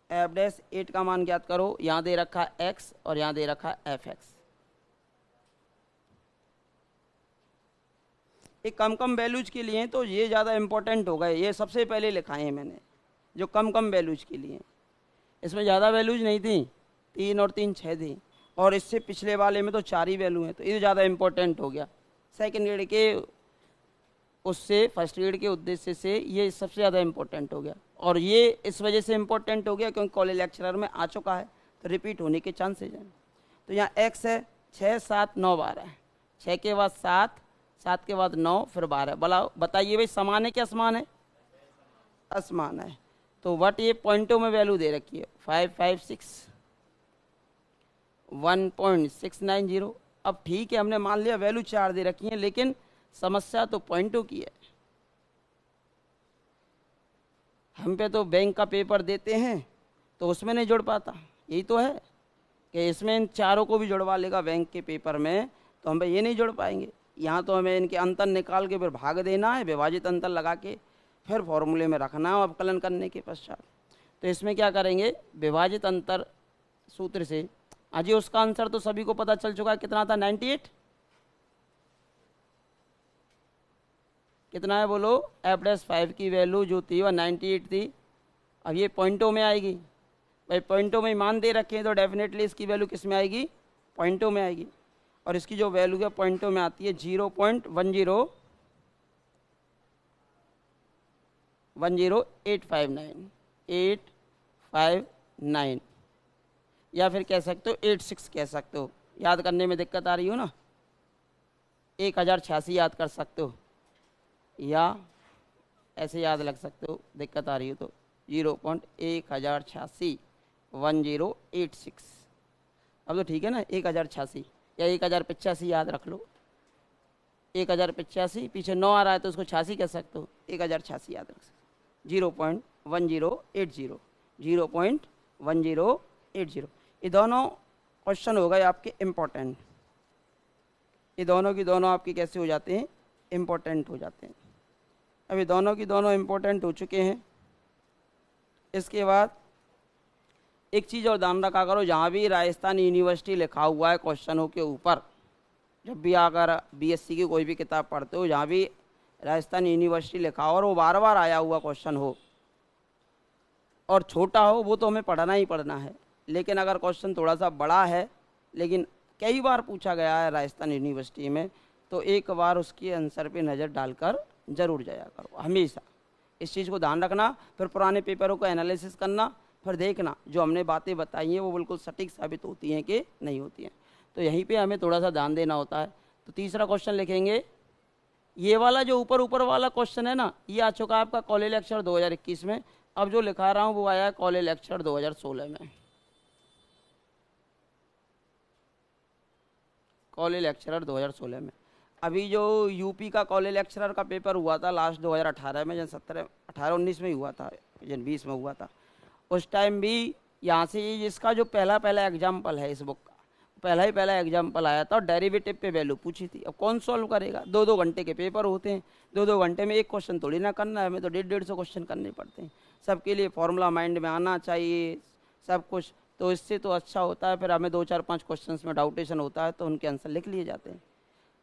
f'8 का मान ज्ञात करो। यहाँ दे रखा x और यहाँ दे रखा fx। एक कम कम वैल्यूज के लिए तो ये ज़्यादा इम्पोर्टेंट हो गए, ये सबसे पहले लिखाए हैं मैंने, जो कम कम वैल्यूज के लिए। इसमें ज़्यादा वैल्यूज नहीं थी, 3 और 3 6 थी, और इससे पिछले वाले में तो 4 ही वैल्यू हैं, तो ये ज़्यादा इम्पोर्टेंट हो गया। सेकंड ग्रेड के उससे फर्स्ट ग्रेड के उद्देश्य से ये सबसे ज़्यादा इम्पोर्टेंट हो गया, और ये इस वजह से इम्पोर्टेंट हो गया क्योंकि कॉलेज लेक्चरर में आ चुका है, तो रिपीट होने के चांसेज हैं। तो यहाँ x है 6, 7, 9, 12, 6 के बाद 7, 7 के बाद 9, फिर 12। बताइए भाई, समान है क्या असमान है? असमान है। तो वट ये पॉइंटों में वैल्यू दे रखी है 556, 1.690। अब ठीक है, हमने मान लिया वैल्यू 4 दे रखी है, लेकिन समस्या तो पॉइंटों की है। हम पे तो बैंक का पेपर देते हैं तो उसमें नहीं जुड़ पाता, यही तो है कि इसमें इन चारों को भी जुड़वा लेगा बैंक के पेपर में तो हम पे ये नहीं जुड़ पाएंगे। यहाँ तो हमें इनके अंतर निकाल के फिर भाग देना है, विभाजित अंतर लगा के फिर फॉर्मूले में रखना है अवकलन करने के पश्चात। तो इसमें क्या करेंगे, विभाजित अंतर सूत्र से। आज जी उसका आंसर तो सभी को पता चल चुका है, कितना था 98, कितना है बोलो। f'5 की वैल्यू जो थी वह 98 थी। अब ये पॉइंटों में आएगी, भाई पॉइंटों में मान दे रखे हैं तो डेफिनेटली इसकी वैल्यू किस में आएगी, पॉइंटों में आएगी। और इसकी जो वैल्यू है पॉइंटों में आती है 0.10859 या फिर कह सकते हो 86 कह सकते हो। याद करने में दिक्कत आ रही हो ना, 1086 याद कर सकते हो या ऐसे याद लग सकते हो, दिक्कत आ रही हो तो 0.1086 1086। अब तो ठीक है ना, 1086 या 1085 याद रख लो। 1085 पीछे 9 आ रहा है तो उसको 86 कह सकते हो, 1086 याद रख सकते हो। 0.1080 0.1080। ये दोनों क्वेश्चन हो गए आपके इम्पोर्टेंट। ये दोनों की दोनों आपके कैसे हो जाते हैं, इम्पोर्टेंट हो जाते हैं। अभी दोनों की दोनों इम्पोर्टेंट हो चुके हैं। इसके बाद एक चीज़ और ध्यान रखा करो, जहाँ भी राजस्थान यूनिवर्सिटी लिखा हुआ है क्वेश्चनों के ऊपर, जब भी अगर बीएससी की कोई भी किताब पढ़ते हो जहाँ भी राजस्थान यूनिवर्सिटी लिखा हो और वो बार बार आया हुआ क्वेश्चन हो और छोटा हो, वो तो हमें पढ़ना ही पढ़ना है। लेकिन अगर क्वेश्चन थोड़ा सा बड़ा है लेकिन कई बार पूछा गया है राजस्थान यूनिवर्सिटी में, तो एक बार उसके आंसर पे नज़र डालकर ज़रूर जाया करो हमेशा। इस चीज़ को ध्यान रखना, फिर पुराने पेपरों को एनालिसिस करना, फिर देखना जो हमने बातें बताई हैं वो बिल्कुल सटीक साबित होती हैं कि नहीं होती हैं। तो यहीं पे हमें थोड़ा सा ध्यान देना होता है। तो तीसरा क्वेश्चन लिखेंगे, ये वाला जो ऊपर ऊपर वाला क्वेश्चन है ना, ये आ चुका है आपका कॉलेज लेक्चर 2021 में। अब जो लिखा रहा हूँ वो आया है कॉलेज लेक्चर 2016 में। कॉलेज लेक्चरर 2016 में। अभी जो यूपी का कॉलेज लेक्चरर का पेपर हुआ था लास्ट 2018 में, जन 18-19 में ही हुआ था, जन 20 में हुआ था, उस टाइम भी यहाँ से जिसका जो पहला एग्जाम्पल है इस बुक का, पहला एग्जाम्पल आया था और डेरिवेटिव पे वैल्यू पूछी थी। अब कौन सॉल्व करेगा, 2-2 घंटे के पेपर होते हैं, 2-2 घंटे में एक क्वेश्चन थोड़ी ना करना है, हमें तो 150-150 क्वेश्चन करने पड़ते हैं। सबके लिए फॉर्मूला माइंड में आना चाहिए सब कुछ, तो इससे तो अच्छा होता है फिर हमें 2-4-5 क्वेश्चन में डाउटेशन होता है तो उनके आंसर लिख लिए जाते हैं,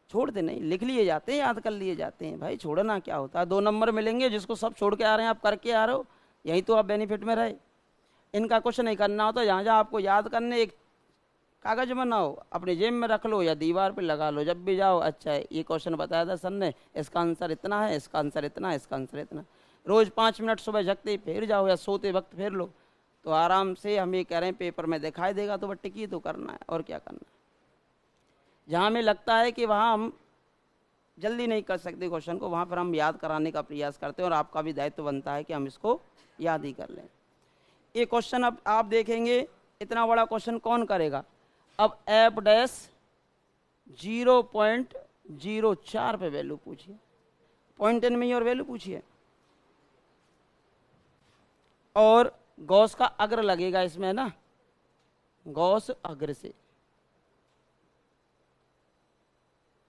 छोड़ते नहीं, लिख लिए जाते हैं, याद कर लिए जाते हैं। भाई छोड़ना क्या होता है, 2 नंबर मिलेंगे, जिसको सब छोड़ के आ रहे हैं आप करके आ रहे हो, यही तो आप बेनिफिट में रहे। इनका कुछ नहीं करना होता, जहाँ जहाँ आपको याद करने एक कागज बनाओ, अपनी जेब में रख लो या दीवार पे लगा लो, जब भी जाओ अच्छा है ये क्वेश्चन बताया था सर ने, इसका आंसर इतना है, इसका आंसर इतना है, इसका आंसर इतना। रोज़ 5 मिनट सुबह जगते ही फेर जाओ या सोते वक्त फेर लो, तो आराम से हम ये कह रहे हैं पेपर में दिखाई देगा। तो बट टिकी तो करना है और क्या करना है। जहाँ हमें लगता है कि वहाँ हम जल्दी नहीं कर सकते क्वेश्चन को, वहाँ पर हम याद कराने का प्रयास करते हैं और आपका भी दायित्व बनता है कि हम इसको याद ही कर लें। ये क्वेश्चन अब आप देखेंगे, इतना बड़ा क्वेश्चन कौन करेगा। अब एफ डैश 0.04 पे वैल्यू पूछिए, पॉइंट इन में ही और वैल्यू पूछिए, और गॉस का अग्र लगेगा इसमें ना, गॉस अग्र से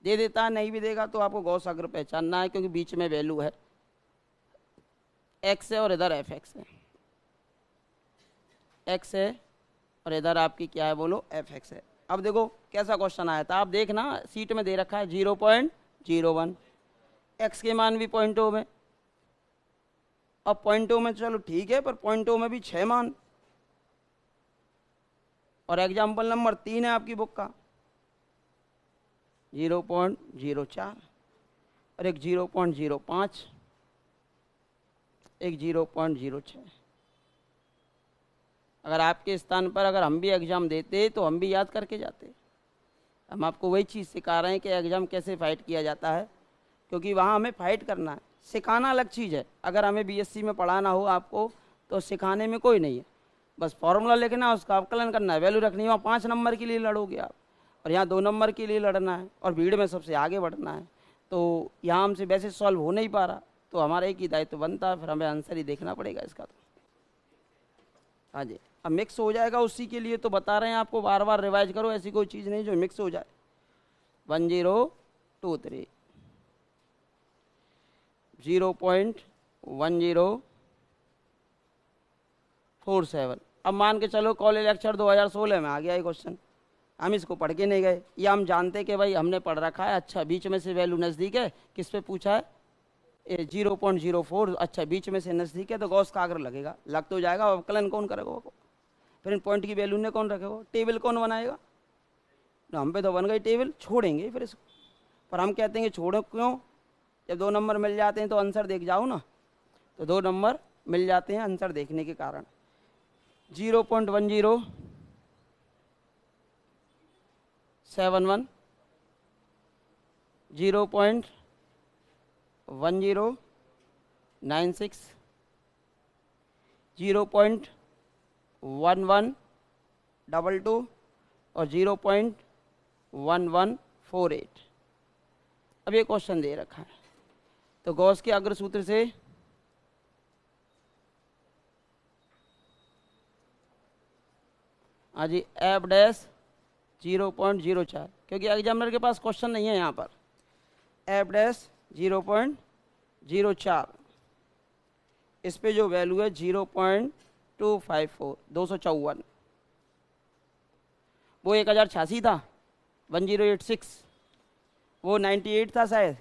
दे देता है, नहीं भी देगा तो आपको गॉस अग्र पहचानना है, क्योंकि बीच में वैल्यू है एक्स है और इधर एफ एक्स है, एक्स है और इधर आपकी क्या है बोलो एफ एक्स है। अब देखो कैसा क्वेश्चन आया था, आप देखना सीट में दे रखा है 0.01, एक्स के मान भी पॉइंटों में। अब पॉइंटों में चलो ठीक है, पर पॉइंटों में भी 6 मान, और एग्जाम्पल नंबर 3 है आपकी बुक का 0.04 और एक 0.05, एक 0.06। अगर आपके स्थान पर अगर हम भी एग्ज़ाम देते तो हम भी याद करके जाते। हम आपको वही चीज़ सिखा रहे हैं कि एग्ज़ाम कैसे फाइट किया जाता है, क्योंकि वहाँ हमें फाइट करना है, सिखाना अलग चीज़ है। अगर हमें बीएससी में पढ़ाना हो आपको तो सिखाने में कोई नहीं है, बस फॉर्मूला लिखना, उसका अवकलन करना है, वैल्यू रखनी है। वहाँ 5 नंबर के लिए लड़ोगे आप और यहाँ 2 नंबर के लिए लड़ना है और भीड़ में सबसे आगे बढ़ना है, तो यहाँ हमसे वैसे सॉल्व हो नहीं पा रहा, तो हमारा एक ही दायित्व बनता है, फिर हमें आंसर ही देखना पड़ेगा इसका। तो हाँ जी, अब मिक्स हो जाएगा, उसी के लिए तो बता रहे हैं आपको, बार बार रिवाइज करो, ऐसी कोई चीज़ नहीं जो मिक्स हो जाए। 1023 0.1047। अब मान के चलो कॉलेज लेक्चर 2016 में आ गया ये क्वेश्चन, हम इसको पढ़ के नहीं गए, या हम जानते कि भाई हमने पढ़ रखा है, अच्छा बीच में से वैल्यू नज़दीक है, किस पे पूछा है 0.04, अच्छा बीच में से नज़दीक है तो गॉस का अग्र लगेगा, लग तो जाएगा, अवकलन कौन करेगा, फिर इन पॉइंट की वैल्यू ने कौन रखेगा, टेबल कौन बनाएगा, तो हम पे तो बन गई टेबल, छोड़ेंगे फिर इसको। पर हम कहते हैं कि छोड़ो क्यों, जब 2 नंबर मिल जाते हैं तो आंसर देख जाओ ना, तो 2 नंबर मिल जाते हैं आंसर देखने के कारण। 0.1071, 0.1096, 0.1122 और 0.1148। अब ये क्वेश्चन दे रखा है, तो गॉस के अग्र सूत्र से हाँ जी एफ डैश 0.04, क्योंकि एग्जामिनर के पास क्वेश्चन नहीं है यहाँ पर, एफ डैश 0.04, इस पे जो वैल्यू है 0.254, 254, वो 1086 था, 1086, वो 98 था शायद,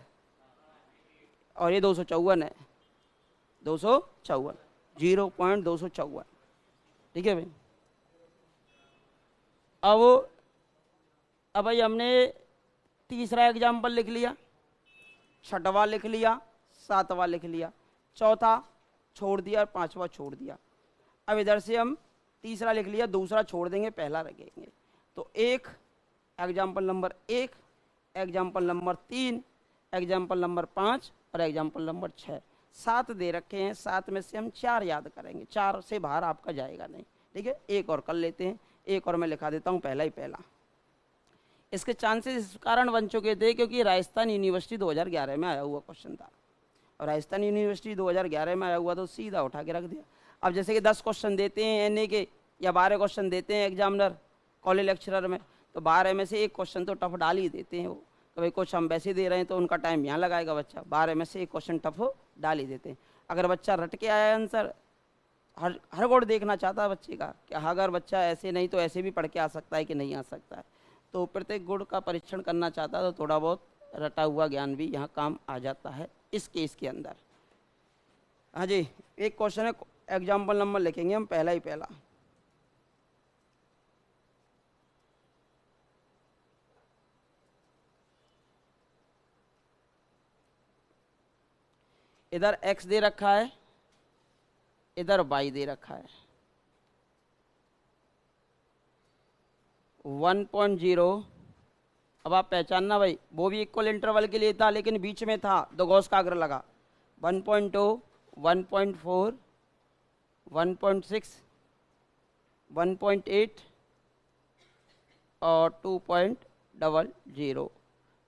और ये 254 है, 254, 0.254, ठीक है भाई। अब भाई हमने तीसरा एग्जाम्पल लिख लिया, छठवां लिख लिया, सातवां लिख लिया, चौथा छोड़ दिया और पांचवा छोड़ दिया। अब इधर से हम तीसरा लिख लिया, दूसरा छोड़ देंगे, पहला रखेंगे। तो एक example number 1, example number 3, example number 5 और एग्जाम्पल नंबर 6, 7 दे रखे हैं। 7 में से हम 4 याद करेंगे, 4 से बाहर आपका जाएगा नहीं, ठीक है। एक और कर लेते हैं, एक और मैं लिखा देता हूँ, पहला ही पहला। इसके चांसेस इस कारण बन चुके थे क्योंकि राजस्थान यूनिवर्सिटी 2011 में आया हुआ क्वेश्चन था, और राजस्थान यूनिवर्सिटी 2011 में आया हुआ तो सीधा उठा के रख दिया। अब जैसे कि 10 क्वेश्चन देते हैं एनए के, या 12 क्वेश्चन देते हैं एग्जामिनर कॉलेज लेक्चरर में, तो 12 में से एक क्वेश्चन तो टफ डाल ही देते हैं वो, तो भाई कुछ हम वैसे दे रहे हैं तो उनका टाइम यहाँ लगाएगा बच्चा, 12 में से एक क्वेश्चन टफ डाल ही देते हैं। अगर बच्चा रट के आया आंसर, हर गुण देखना चाहता है बच्चे का कि अगर बच्चा ऐसे नहीं तो ऐसे भी पढ़ के आ सकता है कि नहीं आ सकता है, तो प्रत्येक गुण का परीक्षण करना चाहता है, तो थोड़ा बहुत रटा हुआ ज्ञान भी यहाँ काम आ जाता है इस केस के अंदर। हाँ जी, एक क्वेश्चन है, एग्जाम्पल नंबर लिखेंगे हम, पहला ही पहला। इधर x दे रखा है, इधर y दे रखा है। 1.0, अब आप पहचानना भाई, वो भी इक्वल इंटरवल के लिए था लेकिन बीच में था तो गॉस का अग्र लगा। 1.2, 1.4, 1.6, 1.8 और 2.00।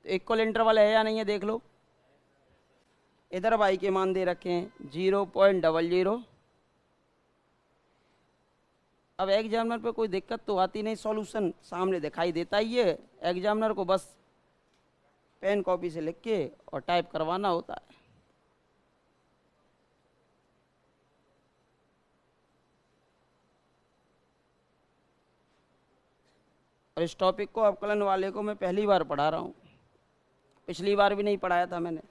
तो इक्वल इंटरवल है या नहीं है देख लो। इधर y के मान दे रखे हैं 0.00। अब एग्जामिनर पे कोई दिक्कत तो आती नहीं, सॉल्यूशन सामने दिखाई देता ही है, एग्जामिनर को बस पेन कॉपी से लिख के और टाइप करवाना होता है। और इस टॉपिक को अवकलन वाले को मैं पहली बार पढ़ा रहा हूँ, पिछली बार भी नहीं पढ़ाया था मैंने,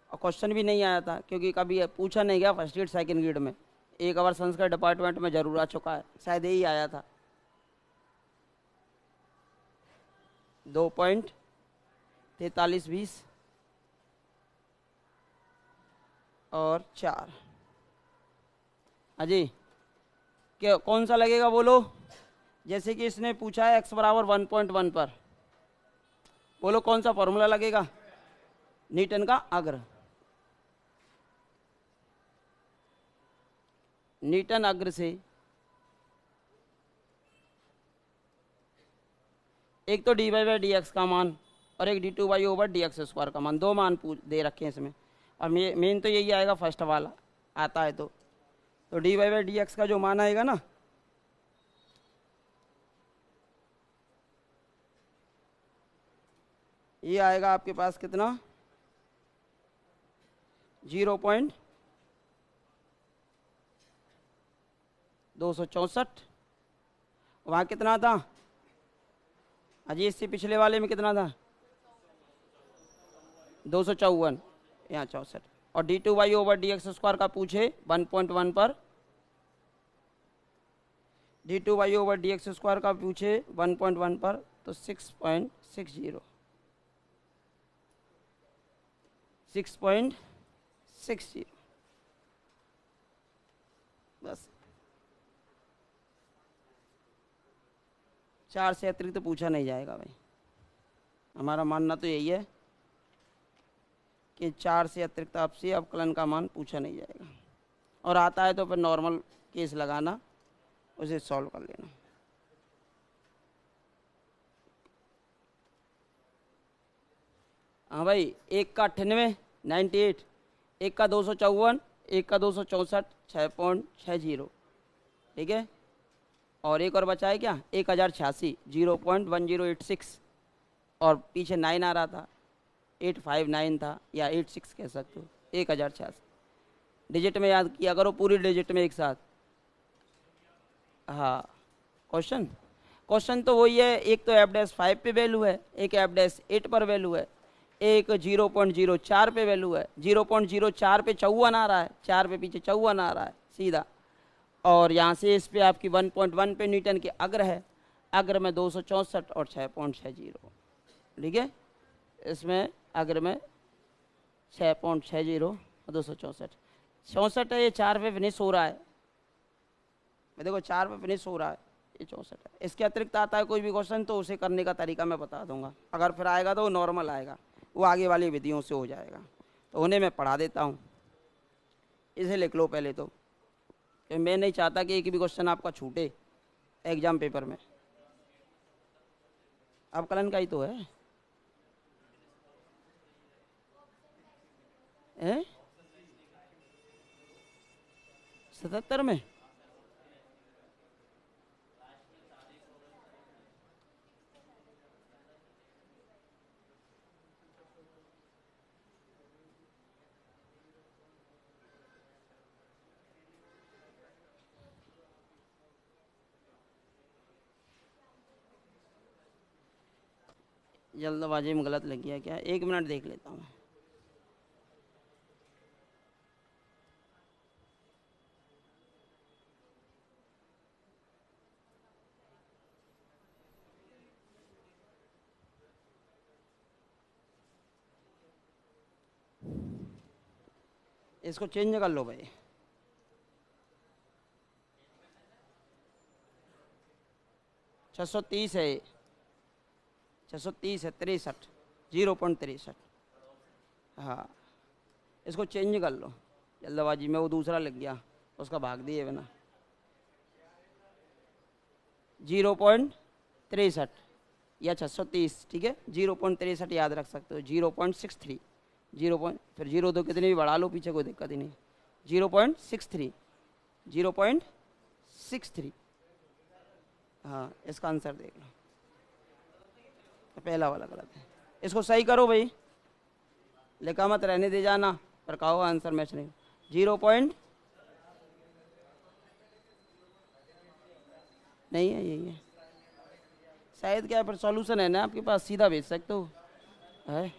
और क्वेश्चन भी नहीं आया था क्योंकि कभी पूछा नहीं गया फर्स्ट ग्रेड सेकंड ग्रेड में। एक बार संस्कृत डिपार्टमेंट में जरूर आ चुका है, शायद यही आया था। 2.4320 और 4। अजी क्या कौन सा लगेगा बोलो? जैसे कि इसने पूछा है x बराबर 1.1 पर, बोलो कौन सा फॉर्मूला लगेगा? न्यूटन का अग्र। न्यूटन अग्र से एक तो dy/dx का मान और एक d2//dx² का मान, दो मान दे रखे हैं इसमें। और मेन तो यही आएगा फर्स्ट वाला, आता है तो d y by d x का जो मान आएगा ना, ये आएगा आपके पास कितना, 0.264। वहाँ कितना था अजी, इससे पिछले वाले में कितना था, 254, यहाँ 64। और d two y over d x square का पूछे 1.1 पर, d two y over d x square का पूछे 1.1 पर, तो 6.60, 6.60 बस। 4 से अतिरिक्त तो पूछा नहीं जाएगा भाई, हमारा मानना तो यही है कि 4 से अतिरिक्त आपसे अवकलन का मान पूछा नहीं जाएगा। और आता है तो फिर नॉर्मल केस लगाना, उसे सॉल्व कर लेना। हाँ भाई, एक का 98, 98, एक का 254, एक का 264, 6.60, ठीक है। और एक और बचा है क्या, 1086, 0.1086, और पीछे 9 आ रहा था, 859 था, या 86 कह सकते हो। 1086 डिजिट में याद किया करो, पूरी डिजिट में एक साथ। हाँ, क्वेश्चन तो वही है, एक तो F'5 पे वैल्यू है, एक F'8 पर वैल्यू है, एक 0.04 पे वैल्यू है। 0.04 पे 54 आ रहा है, 4 पे पीछे 54 आ रहा है सीधा। और यहाँ से इस पे आपकी 1.1 पे न्यूटन के अग्र है, अग्र में 264 और 6.60, ठीक है। इसमें अग्र में 6.60 और 264 है, ये 4 पे फिनिश हो रहा है, देखो 4 पे फिनिश हो रहा है, ये 64 है। इसके अतिरिक्त आता है कोई भी क्वेश्चन तो उसे करने का तरीका मैं बता दूंगा, अगर फिर आएगा तो वो नॉर्मल आएगा, वो आगे वाली विधियों से हो जाएगा, तो उन्हें मैं पढ़ा देता हूँ। इसे लिख लो पहले तो, कि मैं नहीं चाहता कि एक भी क्वेश्चन आपका छूटे एग्जाम पेपर में। अवकलन का ही तो है, 77 में। जल्दबाजी में गलत लग गया क्या, 1 मिनट देख लेता हूँ। इसको चेंज कर लो भाई, छः सौ तीस है, 630 है, 63, 0.63। हाँ, इसको चेंज कर लो, जल्दबाजी में वो दूसरा लग गया, उसका भाग दिए बिना। 0.63 या 630, ठीक है। 0.63 याद रख सकते हो, 0.63, फिर 0 तो कितने भी बढ़ा लो पीछे, कोई दिक्कत ही नहीं। 0.63, 0.63। हाँ, इसका आंसर देख लो, पहला वाला गलत है, इसको सही करो भाई, लिखा मत रहने दे जाना, पर कहो आंसर मैच नहीं। 0 नहीं है, यही है शायद, क्या फिर सॉल्यूशन है ना आपके पास, सीधा भेज सकते हो, है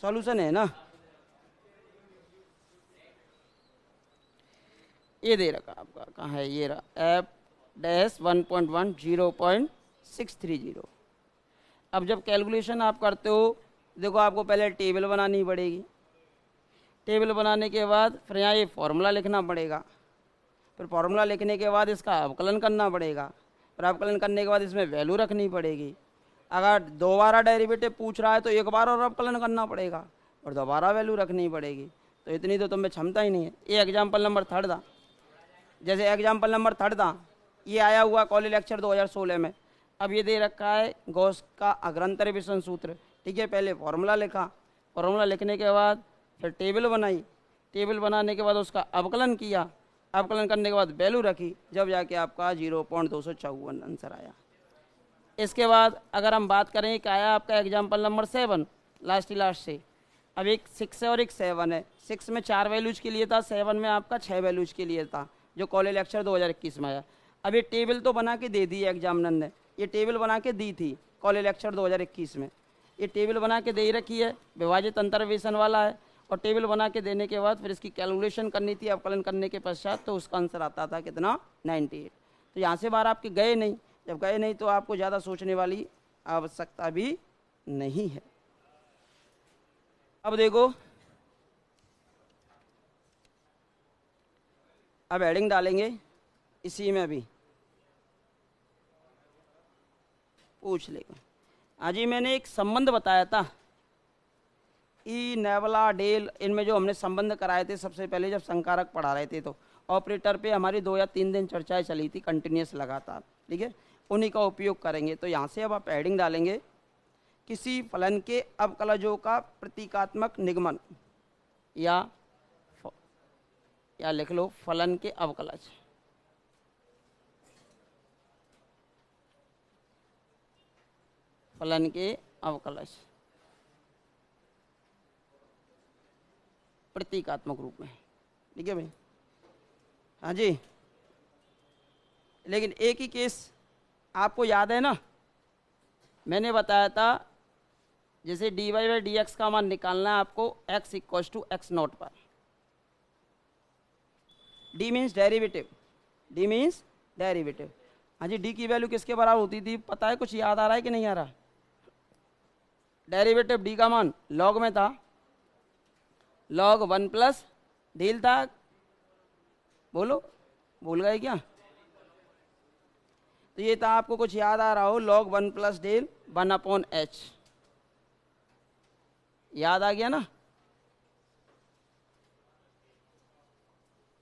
सॉल्यूशन है ना। ये दे रखा आपका, कहाँ है, ये रहा F'1.1 0.630। अब जब कैलकुलेशन आप करते हो, देखो आपको पहले टेबल बनानी पड़ेगी, टेबल बनाने के बाद फिर यहाँ ये फॉर्मूला लिखना पड़ेगा, फिर फॉर्मूला लिखने के बाद इसका अवकलन करना पड़ेगा, फिर अवकलन करने के बाद इसमें वैल्यू रखनी पड़ेगी। अगर दोबारा डेरिवेटिव पूछ रहा है तो एक बार और अवकलन करना पड़ेगा और दोबारा वैल्यू रखनी पड़ेगी, तो इतनी तो तुम्हें क्षमता ही नहीं है। ये एग्जाम्पल नंबर 3 था, जैसे एग्जाम्पल नंबर 3 था, ये आया हुआ कॉलेज लेक्चर 2016 में। अब ये दे रखा है गॉस का अग्रंतर विषम सूत्र, ठीक है। पहले फॉर्मूला लिखा, फॉर्मूला लिखने के बाद फिर टेबल बनाई, टेबल बनाने के बाद उसका अवकलन किया, अवकलन करने के बाद वैल्यू रखी, जब जाके आपका 0.254 आंसर आया। इसके बाद अगर हम बात करें क्या आया आपका एग्जाम्पल नंबर 7 लास्ट से। अब एक 6 है और एक 7 है। 6 में 4 वैल्यूज के लिए था, 7 में आपका 6 वैल्यूज के लिए था, जो कॉलेज लेक्चर 2021 में आया। अब ये टेबल तो बना के दे दी है एग्जामिनर ने, ये टेबल बना के दी थी कॉलेज लेक्चर 2021 में, ये टेबल बना के दे रखी है, विभाजित अंतर्वेशन वाला है। और टेबल बना के देने के बाद फिर इसकी कैलकुलेशन करनी थी अवकलन करने के पश्चात, तो उसका आंसर आता था कितना 98। तो यहाँ से बाहर आपके गए नहीं, जब गए नहीं तो आपको ज़्यादा सोचने वाली आवश्यकता भी नहीं है। अब देखो, अब हेडिंग डालेंगे इसी में भी पूछ लेगा। हाँ जी, मैंने एक संबंध बताया था ई नेवला डेल, इनमें जो हमने संबंध कराए थे सबसे पहले जब संकारक पढ़ा रहे थे, तो ऑपरेटर पे हमारी 2 या 3 दिन चर्चाएं चली थी कंटिन्यूस लगातार, ठीक है, उन्हीं का उपयोग करेंगे। तो यहाँ से अब आप हेडिंग डालेंगे किसी फलन के अवकलजों का प्रतीकात्मक निगमन, या लिख लो फलन के अवकलज। फलन के अवकलज प्रतीकात्मक रूप में, ठीक है भाई। हाँ जी, लेकिन एक ही केस आपको याद है ना, मैंने बताया था जैसे dy/dx का मान निकालना है आपको x = x0 पर। d means derivative, d means derivative. हाँ जी, d की वैल्यू किसके बराबर होती थी पता है, कुछ याद आ रहा है कि नहीं आ रहा? डेरिवेटिव d का मान log में था, log 1 प्लस डेल था, बोलो भूल गए क्या? तो ये था, आपको कुछ याद आ रहा हो, log 1 प्लस डेल 1/h, याद आ गया ना?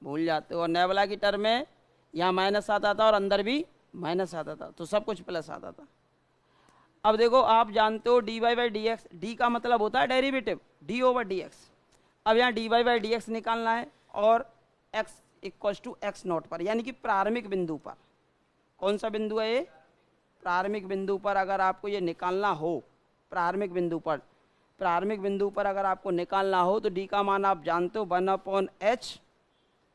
भूल जाते हो। और नेवला की टर्म में यहाँ माइनस आता था और अंदर भी माइनस आता था, तो सब कुछ प्लस आता था। अब देखो, आप जानते हो dy/dx, d का मतलब होता है डेरिवेटिव, d/dx। अब यहाँ dy/dx निकालना है और x = x0 पर, यानी कि प्रारंभिक बिंदु पर। कौन सा बिंदु है ये? प्रारंभिक बिंदु पर अगर आपको ये निकालना हो, प्रारंभिक बिंदु पर अगर आपको निकालना हो, तो d का मान आप जानते हो 1/h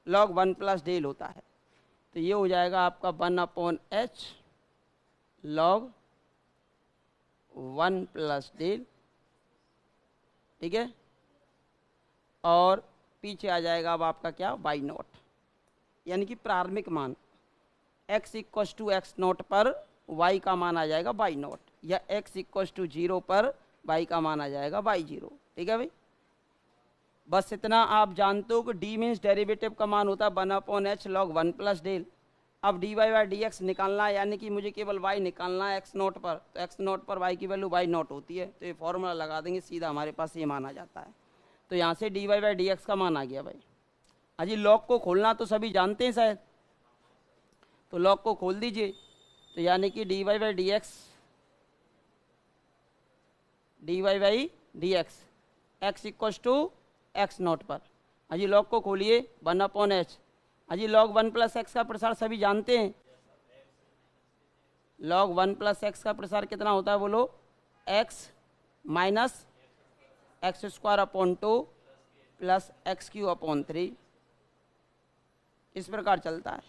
log 1 प्लस डेल होता है। तो ये हो जाएगा आपका 1/h log 1 प्लस डेल, ठीक है। और पीछे आ जाएगा अब आपका क्या, y0, यानी कि प्रारंभिक मान x = x0 पर y का मान आ जाएगा y0, या x = 0 पर y का मान आ जाएगा y0, ठीक है भाई। बस इतना आप जानते हो कि d मीन्स डेरिवेटिव का मान होता है 1/h log 1 प्लस डेल। अब dy/dx निकालना है, यानी कि मुझे केवल y निकालना है x0 पर, तो x0 पर y की वैल्यू y0 होती है, तो ये फॉर्मूला लगा देंगे, सीधा हमारे पास ये मान आ जाता है। तो यहाँ से dy/dx का मान आ गया भाई। अजी लॉग को खोलना तो सभी जानते हैं शायद, तो लॉग को खोल दीजिए। तो यानी कि dy/dx x = x0 पर, अजी लॉग को खोलिए 1/h। अजी log 1 प्लस x का प्रसार सभी जानते हैं, log 1 प्लस x का प्रसार कितना होता है बोलो, x minus x² plus x³ इस प्रकार चलता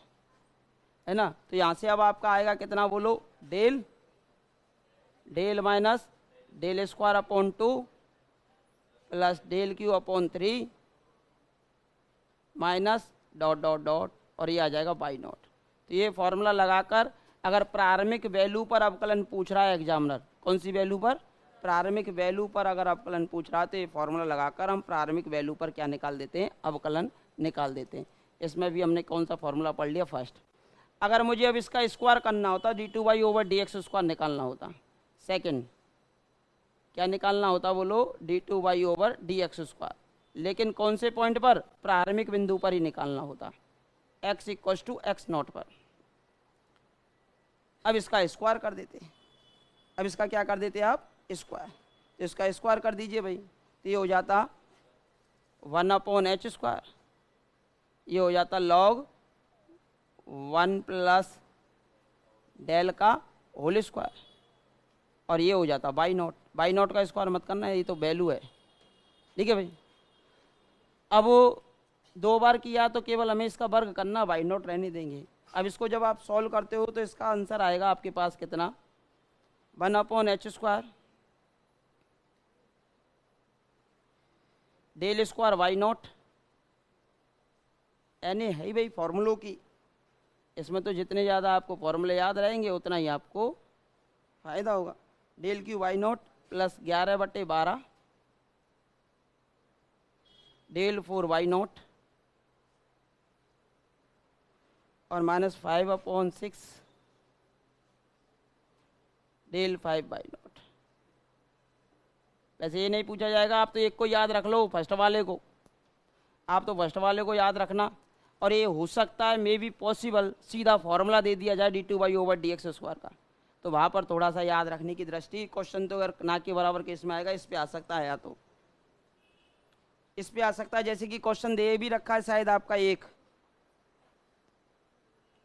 है ना। तो यहाँ से अब आपका आएगा कितना बोलो, del minus del² plus del³ minus ... और ये आ जाएगा y0। तो ये फॉर्मूला लगाकर अगर प्रारंभिक वैल्यू पर अवकलन पूछ रहा है एग्जामिनर, कौन सी वैल्यू पर, प्रारंभिक वैल्यू पर अगर अवकलन पूछ रहा है, तो ये फॉर्मूला लगाकर हम प्रारंभिक वैल्यू पर क्या निकाल देते हैं, अवकलन निकाल देते हैं। इसमें भी हमने कौन सा फॉर्मूला पढ़ लिया, फर्स्ट। अगर मुझे अब इसका स्क्वायर करना होता, d2y/dx² निकालना होता, सेकेंड क्या निकालना होता बोलो, d2y/dx², लेकिन कौन से पॉइंट पर, प्रारंभिक बिंदु पर ही निकालना होता, x = x0 पर। अब इसका स्क्वायर कर देते, अब इसका क्या कर देते आप, स्क्वायर। तो इसका स्क्वायर कर दीजिए भाई, तो ये हो जाता 1/h², ये हो जाता log 1 प्लस डेल का होल स्क्वायर, और ये हो जाता बाई नॉट का स्क्वायर मत करना, ये तो वैल्यू है। ठीक है भाई। अब वो 2 बार किया तो केवल हमें इसका वर्ग करना, बाई नॉट रहने देंगे। अब इसको जब आप सॉल्व करते हो तो इसका आंसर आएगा आपके पास कितना, 1/h² del square y not, यानी है भाई फॉर्मूलों की, इसमें तो जितने ज़्यादा आपको फॉर्मूले याद रहेंगे उतना ही आपको फ़ायदा होगा। Del cube y naught plus 11/12 del 4 y naught और माइनस 5/6 डेल 5 बाई नॉट। वैसे ये नहीं पूछा जाएगा, आप तो एक को याद रख लो, फर्स्ट वाले को, आप तो फर्स्ट वाले को याद रखना। और ये हो सकता है मे बी पॉसिबल सीधा फॉर्मूला दे दिया जाए d2/dx² का, तो वहाँ पर थोड़ा सा याद रखने की दृष्टि, क्वेश्चन तो अगर ना के बराबर केस में आएगा इस पे आ सकता है, या तो इस पे आ सकता है। जैसे कि क्वेश्चन दे भी रखा है शायद आपका, एक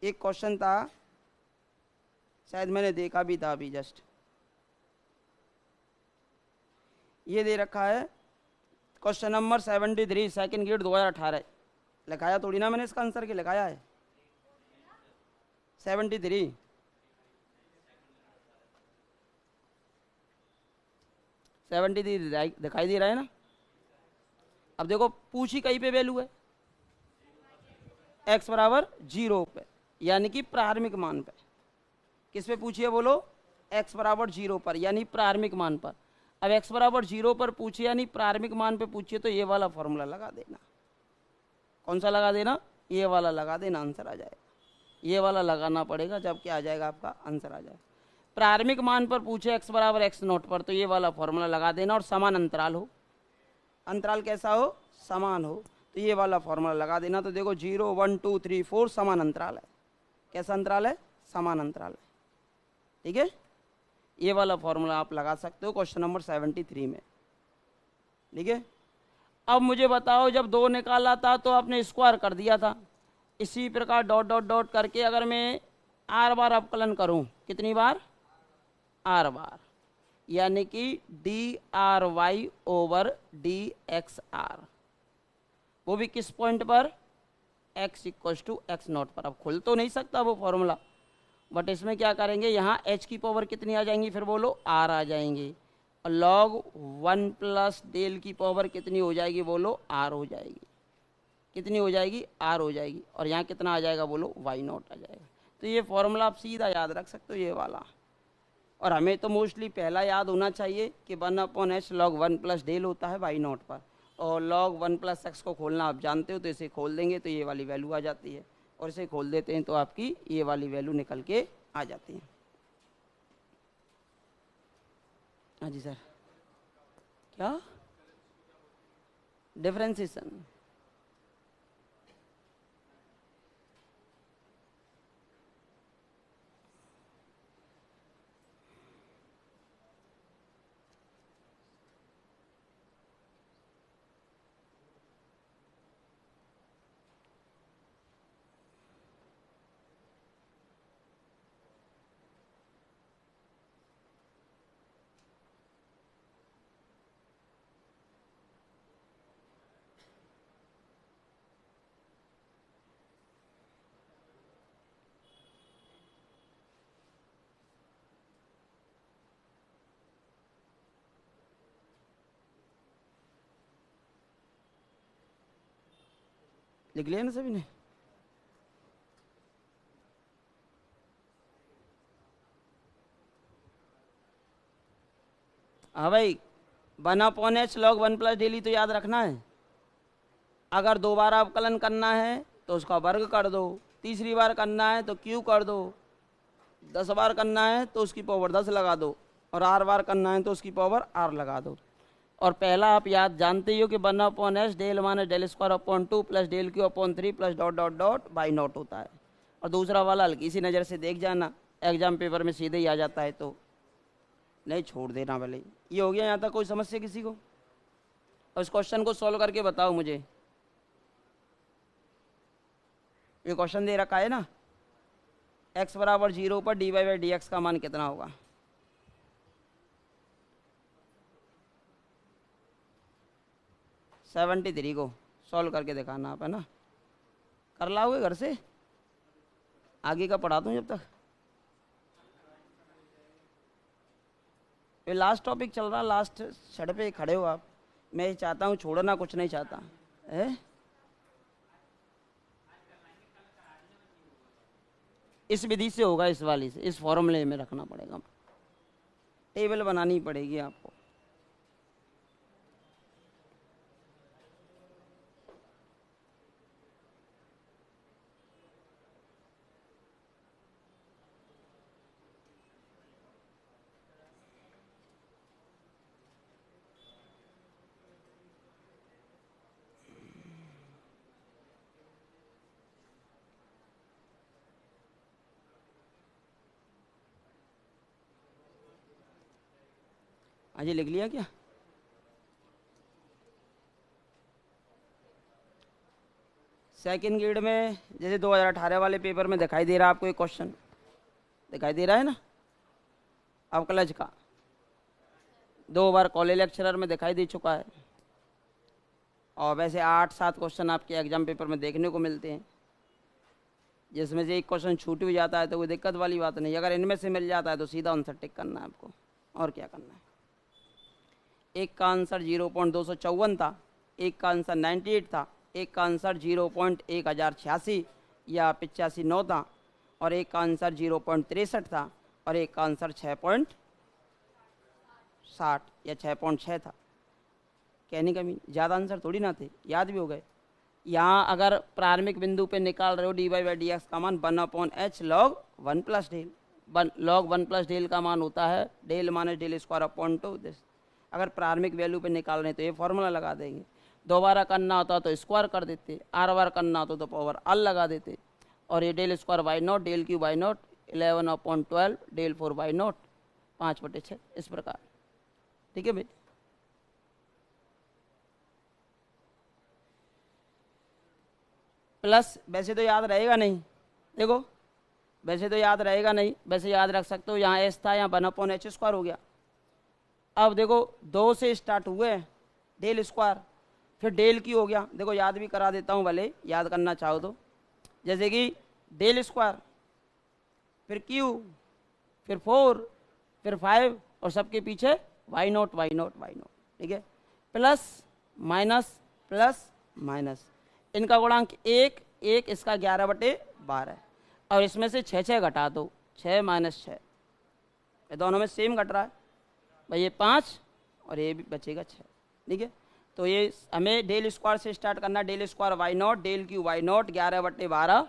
क्वेश्चन था शायद, मैंने देखा भी था अभी जस्ट, ये दे रखा है क्वेश्चन नंबर 73 सेकंड ग्रेड 2018। लिखाया थोड़ी ना मैंने इसका आंसर, के लिखाया है 73 दिखाई दे रहा है ना। अब देखो पूछी कहीं पे वैल्यू है, x बराबर 0 पे, यानी कि प्रारंभिक मान पे। किस पे पूछिए बोलो, x बराबर 0 पर यानी प्रारंभिक मान पर। अब x बराबर 0 पर पूछिए यानी प्रारंभिक मान पे पूछिए, तो ये वाला फॉर्मूला लगा देना। कौन सा लगा देना, ये वाला लगा देना, आंसर आ जाएगा। ये वाला लगाना पड़ेगा जब क्या आ जाएगा आपका आंसर आ जाएगा। प्रारंभिक मान पर पूछे x बराबर x0 पर, तो ये वाला फॉर्मूला लगा देना, और समान अंतराल हो, अंतराल कैसा हो, समान हो, तो ये वाला फॉर्मूला लगा देना। तो देखो 0 1 2 3 4 समान अंतराल है। कैसा अंतराल है, समान अंतराल है। ठीक है, ये वाला फॉर्मूला आप लगा सकते हो क्वेश्चन नंबर 73 में। ठीक है, अब मुझे बताओ जब 2 निकाला था तो आपने स्क्वायर कर दिया था, इसी प्रकार डॉट डॉट डॉट करके अगर मैं r बार अवकलन करूं, कितनी बार, r बार, यानी कि dry/dxr, वो भी किस पॉइंट पर, x = x0 पर। अब खुल तो नहीं सकता वो फॉर्मूला, बट इसमें क्या करेंगे, यहाँ h की पावर कितनी आ जाएंगी, फिर बोलो r आ जाएंगी, और log 1 प्लस डेल की पावर कितनी हो जाएगी, बोलो r हो जाएगी। कितनी हो जाएगी, r हो जाएगी, और यहाँ कितना आ जाएगा, बोलो y0 आ जाएगा। तो ये फॉर्मूला आप सीधा याद रख सकते हो, ये वाला। और हमें तो मोस्टली पहला याद होना चाहिए कि 1/h log 1 प्लस डेल होता है y0 पर, और log 1 प्लस x को खोलना आप जानते हो, तो इसे खोल देंगे तो ये वाली वैल्यू आ जाती है, और इसे खोल देते हैं तो आपकी ये वाली वैल्यू निकल के आ जाती है। हाँ जी सर, क्या डिफरेंशिएशन, लिख लिया ना सभी ने। हाँ भाई, 1/h log 1 प्लस डेली तो याद रखना है। अगर 2 बार अवकलन करना है तो उसका वर्ग कर दो, तीसरी बार करना है तो क्यू कर दो, 10 बार करना है तो उसकी पावर 10 लगा दो, और r बार करना है तो उसकी पावर r लगा दो। और पहला आप याद जानते ही हो कि 1/h del minus del square upon 2 plus del cube upon 3 plus dot dot dot by naught होता है। और दूसरा वाला हल्की सी नज़र से देख जाना, एग्जाम पेपर में सीधे ही आ जाता है, तो नहीं छोड़ देना भले। ये हो गया यहाँ तक, कोई समस्या किसी को? और इस क्वेश्चन को सॉल्व करके बताओ मुझे। ये क्वेश्चन दे रखा है ना, x बराबर 0 पर dy बाई डी एक्स का मान कितना होगा। सेवेंटी थ्री को सॉल्व करके दिखाना आप, है ना। कर लाओगे घर से, आगे का पढ़ा दूँ जब तक। ये लास्ट टॉपिक चल रहा, लास्ट छड़ पे खड़े हो आप। मैं ये चाहता हूँ छोड़ना, कुछ नहीं चाहता है। इस विधि से होगा, इस वाली से, इस फॉर्मूले में रखना पड़ेगा, टेबल बनानी पड़ेगी आपको। अजय लिख लिया क्या? सेकंड ग्रेड में जैसे 2018 वाले पेपर में दिखाई दे रहा है आपको एक क्वेश्चन, दिखाई दे रहा है ना, अवकलज का। 2 बार कॉलेज लेक्चरर में दिखाई दे चुका है, और वैसे 8-7 क्वेश्चन आपके एग्जाम पेपर में देखने को मिलते हैं, जिसमें से एक क्वेश्चन छूट भी जाता है तो कोई दिक्कत वाली बात नहीं। अगर इनमें से मिल जाता है तो सीधा आंसर टिक करना है आपको, और क्या करना है। एक का आंसर 0.254 था, एक का आंसर 98 था, एक का आंसर 0.1086 या 85-9 था, और एक का आंसर 0.63 था, और एक का आंसर 6.60 या 6.6 था। कहने का भी ज़्यादा आंसर थोड़ी ना थे, याद भी हो गए। यहाँ अगर प्रारंभिक बिंदु पे निकाल रहे हो d y by d x का मान 1/h log 1 plus del, log 1 plus del का मान होता है del minus del square upon 2 this. अगर प्रारंभिक वैल्यू पे निकाल रहे हैं तो ये फॉर्मूला लगा देंगे। दोबारा करना होता तो स्क्वायर कर देते, आर बार करना होता तो पावर आल लगा देते, और ये del square y naught, del cube y naught 11/12, del 4 y naught 5/6, इस प्रकार। ठीक है भाई। प्लस वैसे तो याद रहेगा नहीं, देखो वैसे तो याद रहेगा नहीं, वैसे याद रख सकते हो। यहाँ एस था, यहाँ 1/h² हो गया। अब देखो 2 से स्टार्ट हुए डेल स्क्वायर, फिर डेल की हो गया। देखो याद भी करा देता हूँ, भले याद करना चाहो तो। जैसे कि डेल स्क्वायर, फिर क्यू, फिर 4, फिर 5, और सबके पीछे y naught y naught y naught. ठीक है, प्लस माइनस प्लस माइनस, इनका गुणांक 1 1, इसका 11/12, और इसमें से 6 घटा दो, 6 - 6, ये दोनों में सेम घट रहा है भाई, ये 5 और ये भी बचेगा 6। ठीक है, तो ये हमें डेल स्क्वायर से स्टार्ट करना। Del square y naught, del cube y naught 11/12,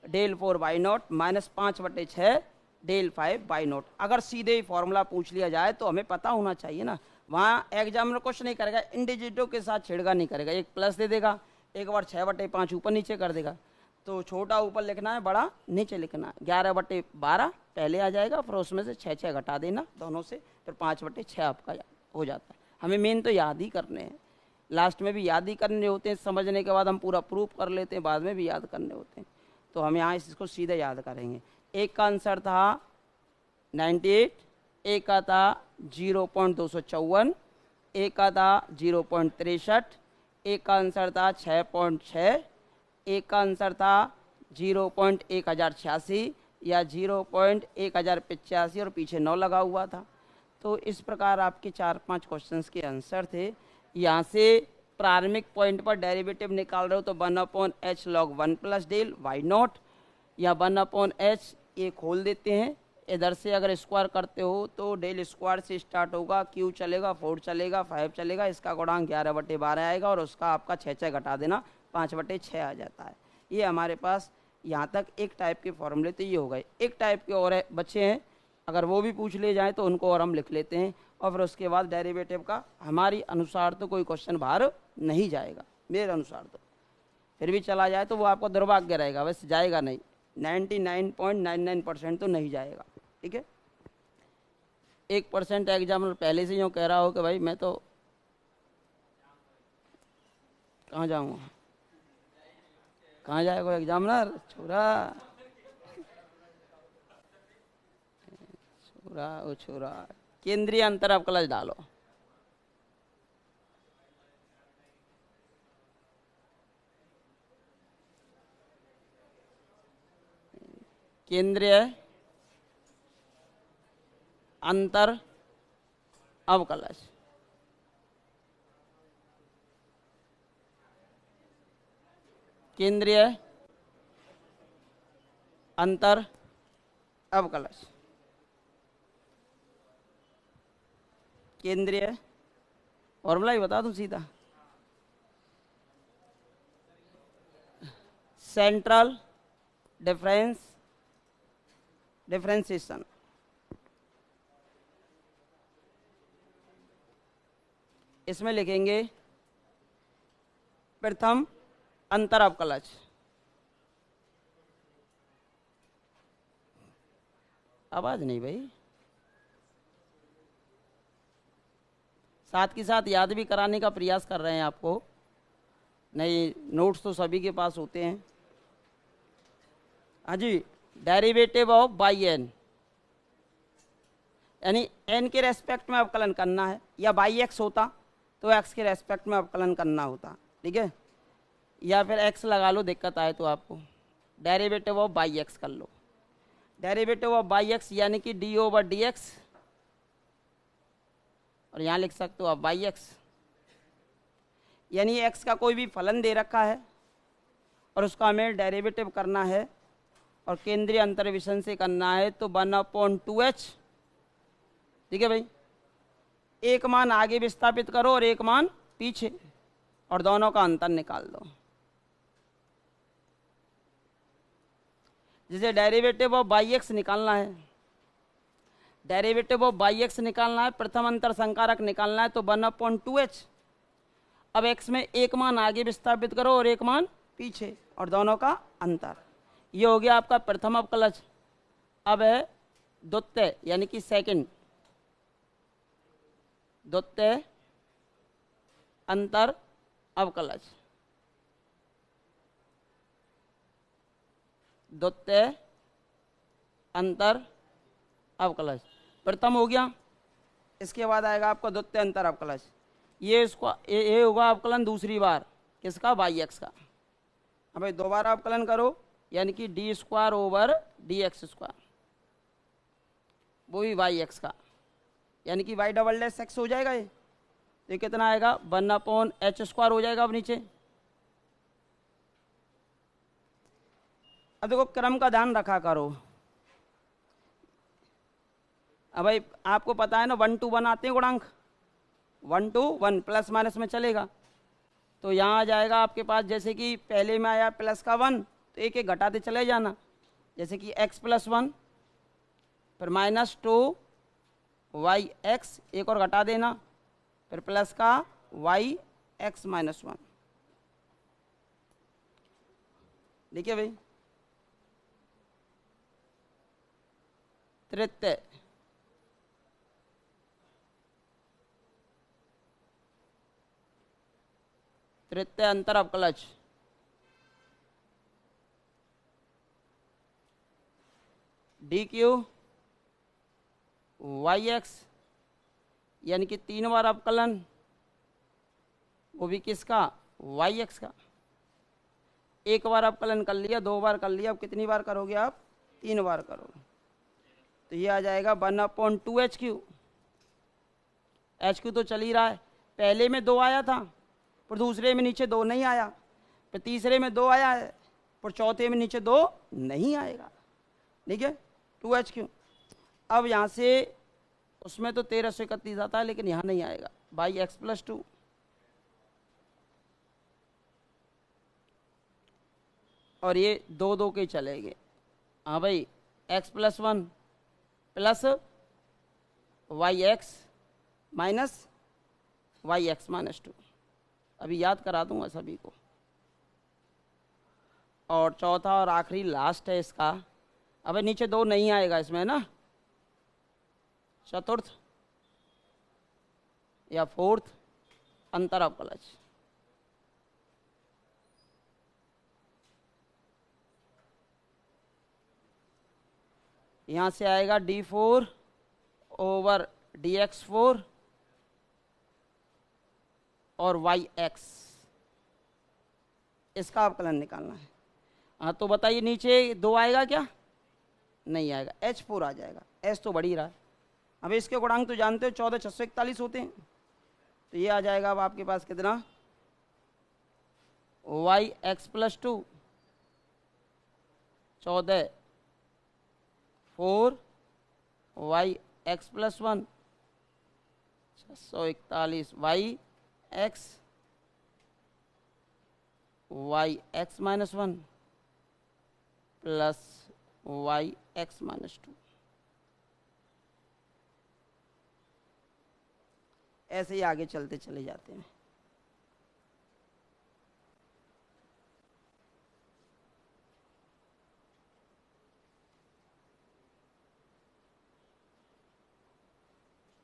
del 4 y naught minus 5/6, del 5 y naught. अगर सीधे ही फॉर्मूला पूछ लिया जाए तो हमें पता होना चाहिए ना। वहाँ एग्जामिनर कुछ नहीं करेगा, इंडिजिटों के साथ छेड़गा नहीं करेगा, एक प्लस दे देगा, एक बार 6/5 ऊपर नीचे कर देगा। तो छोटा ऊपर लिखना है, बड़ा नीचे लिखना है। 11/12 पहले आ जाएगा, फिर उसमें से 6 घटा देना दोनों से, फिर 5/6 आपका हो जाता है। हमें मेन तो याद ही करने हैं, लास्ट में भी याद ही करने होते हैं। समझने के बाद हम पूरा प्रूफ कर लेते हैं, बाद में भी याद करने होते हैं। तो हम यहाँ इसको सीधे याद करेंगे। एक का आंसर था 98, एक का था 0.254, एक का था 0.63, एक का आंसर था 6.6, एक का आंसर था 0.1086 या 0.1085, और पीछे 9 लगा हुआ था। तो इस प्रकार आपके 4-5 क्वेश्चंस के आंसर थे। यहाँ से प्रारंभिक पॉइंट पर डेरिवेटिव निकाल रहे हो तो 1/h log 1 plus del y naught, या 1/h ये खोल देते हैं। इधर से अगर स्क्वायर करते हो तो डेल स्क्वायर से स्टार्ट होगा, क्यू चलेगा, 4 चलेगा, 5 चलेगा, इसका गुणांक 11/12 आएगा, और उसका आपका 6 घटा देना, 5/6 आ जाता है। ये हमारे पास यहाँ तक एक टाइप के फॉर्मूले तो ये हो गए। एक टाइप के और बच्चे हैं, अगर वो भी पूछ ले जाए तो उनको और हम लिख लेते हैं, और फिर उसके बाद डेरिवेटिव का हमारी अनुसार तो कोई क्वेश्चन बाहर नहीं जाएगा, मेरे अनुसार तो। फिर भी चला जाए तो वो आपको दुर्भाग्य रहेगा, वैसे जाएगा नहीं, 99.99% तो नहीं जाएगा। ठीक है, 1% एग्जामिनर पहले से यूँ कह रहा हो कि भाई मैं तो कहाँ जाऊँगा? कहाँ जाएगा एग्जामिनर? छोरा छोरा ओ छोरा, केंद्रीय अंतर अवकलज डालो। केंद्रीय अंतर अवकलज। केंद्रीय अंतर अवकलज। केंद्रीय फॉर्मूला ही बता दूं सीधा, सेंट्रल डिफरेंशिएशन। इसमें लिखेंगे प्रथम अंतर अवकलज। आवाज नहीं भाई, साथ के साथ याद भी कराने का प्रयास कर रहे हैं आपको, नहीं नोट्स तो सभी के पास होते हैं। हाँ जी, डेरिवेटिव ऑफ बाई एन, यानी एन के रेस्पेक्ट में अवकलन करना है, या बाई एक्स होता तो एक्स के रेस्पेक्ट में अवकलन करना होता, ठीक है, या फिर एक्स लगा लो दिक्कत आए तो आपको, डेरिवेटिव ऑफ बाई एक्स कर लो। डेरिवेटिव ऑफ बाई एक्स यानी कि डी ओवर डी एक्स, और यहाँ लिख सकते हो आप बाई एक्स, यानी एक्स का कोई भी फलन दे रखा है और उसका हमें डेरिवेटिव करना है और केंद्रीय अंतर्विशन से करना है, तो 1/2h, ठीक है भाई। एक मान आगे विस्थापित करो और एक मान पीछे, और दोनों का अंतर निकाल दो। जिसे डेरिवेटिव ऑफ बाई एक्स निकालना है, डेरिवेटिव ऑफ बाई एक्स निकालना है, प्रथम अंतर संकारक निकालना है, तो 1/2h। अब x में एक मान आगे विस्थापित करो और एक मान पीछे, और दोनों का अंतर। ये हो गया आपका प्रथम अवकलज। अब है द्वितीय यानी कि सेकंड, द्वितीय अंतर अवकलज। द्वितीय अंतर अवकलज प्रथम हो गया, इसके बाद आएगा आपका द्वितीय अंतर अवकलज। ये होगा अवकलन दूसरी बार किसका? बाई एक्स का। अब भाई दोबारा अवकलन करो, यानी कि D square over d x square, वो भी वाई एक्स का, यानी कि वाई डबल डैश एक्स हो जाएगा ये, तो ये कितना आएगा? 1/h² हो जाएगा। अब नीचे अब देखो क्रम का ध्यान रखा करो। अब भाई आपको पता है ना 1 to 1 आते हैं गुणांक, 1 to 1 प्लस माइनस में चलेगा, तो यहाँ आ जाएगा आपके पास, जैसे कि पहले में आया प्लस का 1, तो एक एक घटाते चले जाना, जैसे कि x + 1, फिर -2yx, एक और घटा देना, फिर प्लस का yx - 1। देखिए भाई तृतीय अंतर अवकलज। dq yx, यानी कि 3 बार अवकलन, वो भी किसका? yx का। एक बार अवकलन कर लिया, 2 बार कर लिया, अब कितनी बार करोगे आप? 3 बार करोगे, तो ये आ जाएगा 1/2hq। hq तो चल ही रहा है, पहले में 2 आया था, पर दूसरे में नीचे 2 नहीं आया, फिर तीसरे में 2 आया है, पर चौथे में नीचे 2 नहीं आएगा, ठीक है, 2hq। अब यहाँ से उसमें तो 1331 आता है, लेकिन यहाँ नहीं आएगा, बाई x + 2। और ये 2 के चलेंगे। हाँ भाई, x + 1 plus yx minus yx - 2, अभी याद करा दूंगा सभी को। और चौथा और आखिरी लास्ट है इसका, अब नीचे 2 नहीं आएगा इसमें ना, चतुर्थ या फोर्थ अंतर अवकलज। यहाँ से आएगा d4/dx4 और yx, इसका अवकलन निकालना है। हाँ तो बताइए नीचे 2 आएगा क्या? नहीं आएगा, h4 आ जाएगा, h तो बढ़ ही रहा है। अब इसके गुणांक तो जानते हो 14,641 होते हैं, तो ये आ जाएगा अब आपके पास कितना, yx + 2 14 yx + 1 641 yx -1 plus yx -2। ऐसे ही आगे चलते चले जाते हैं।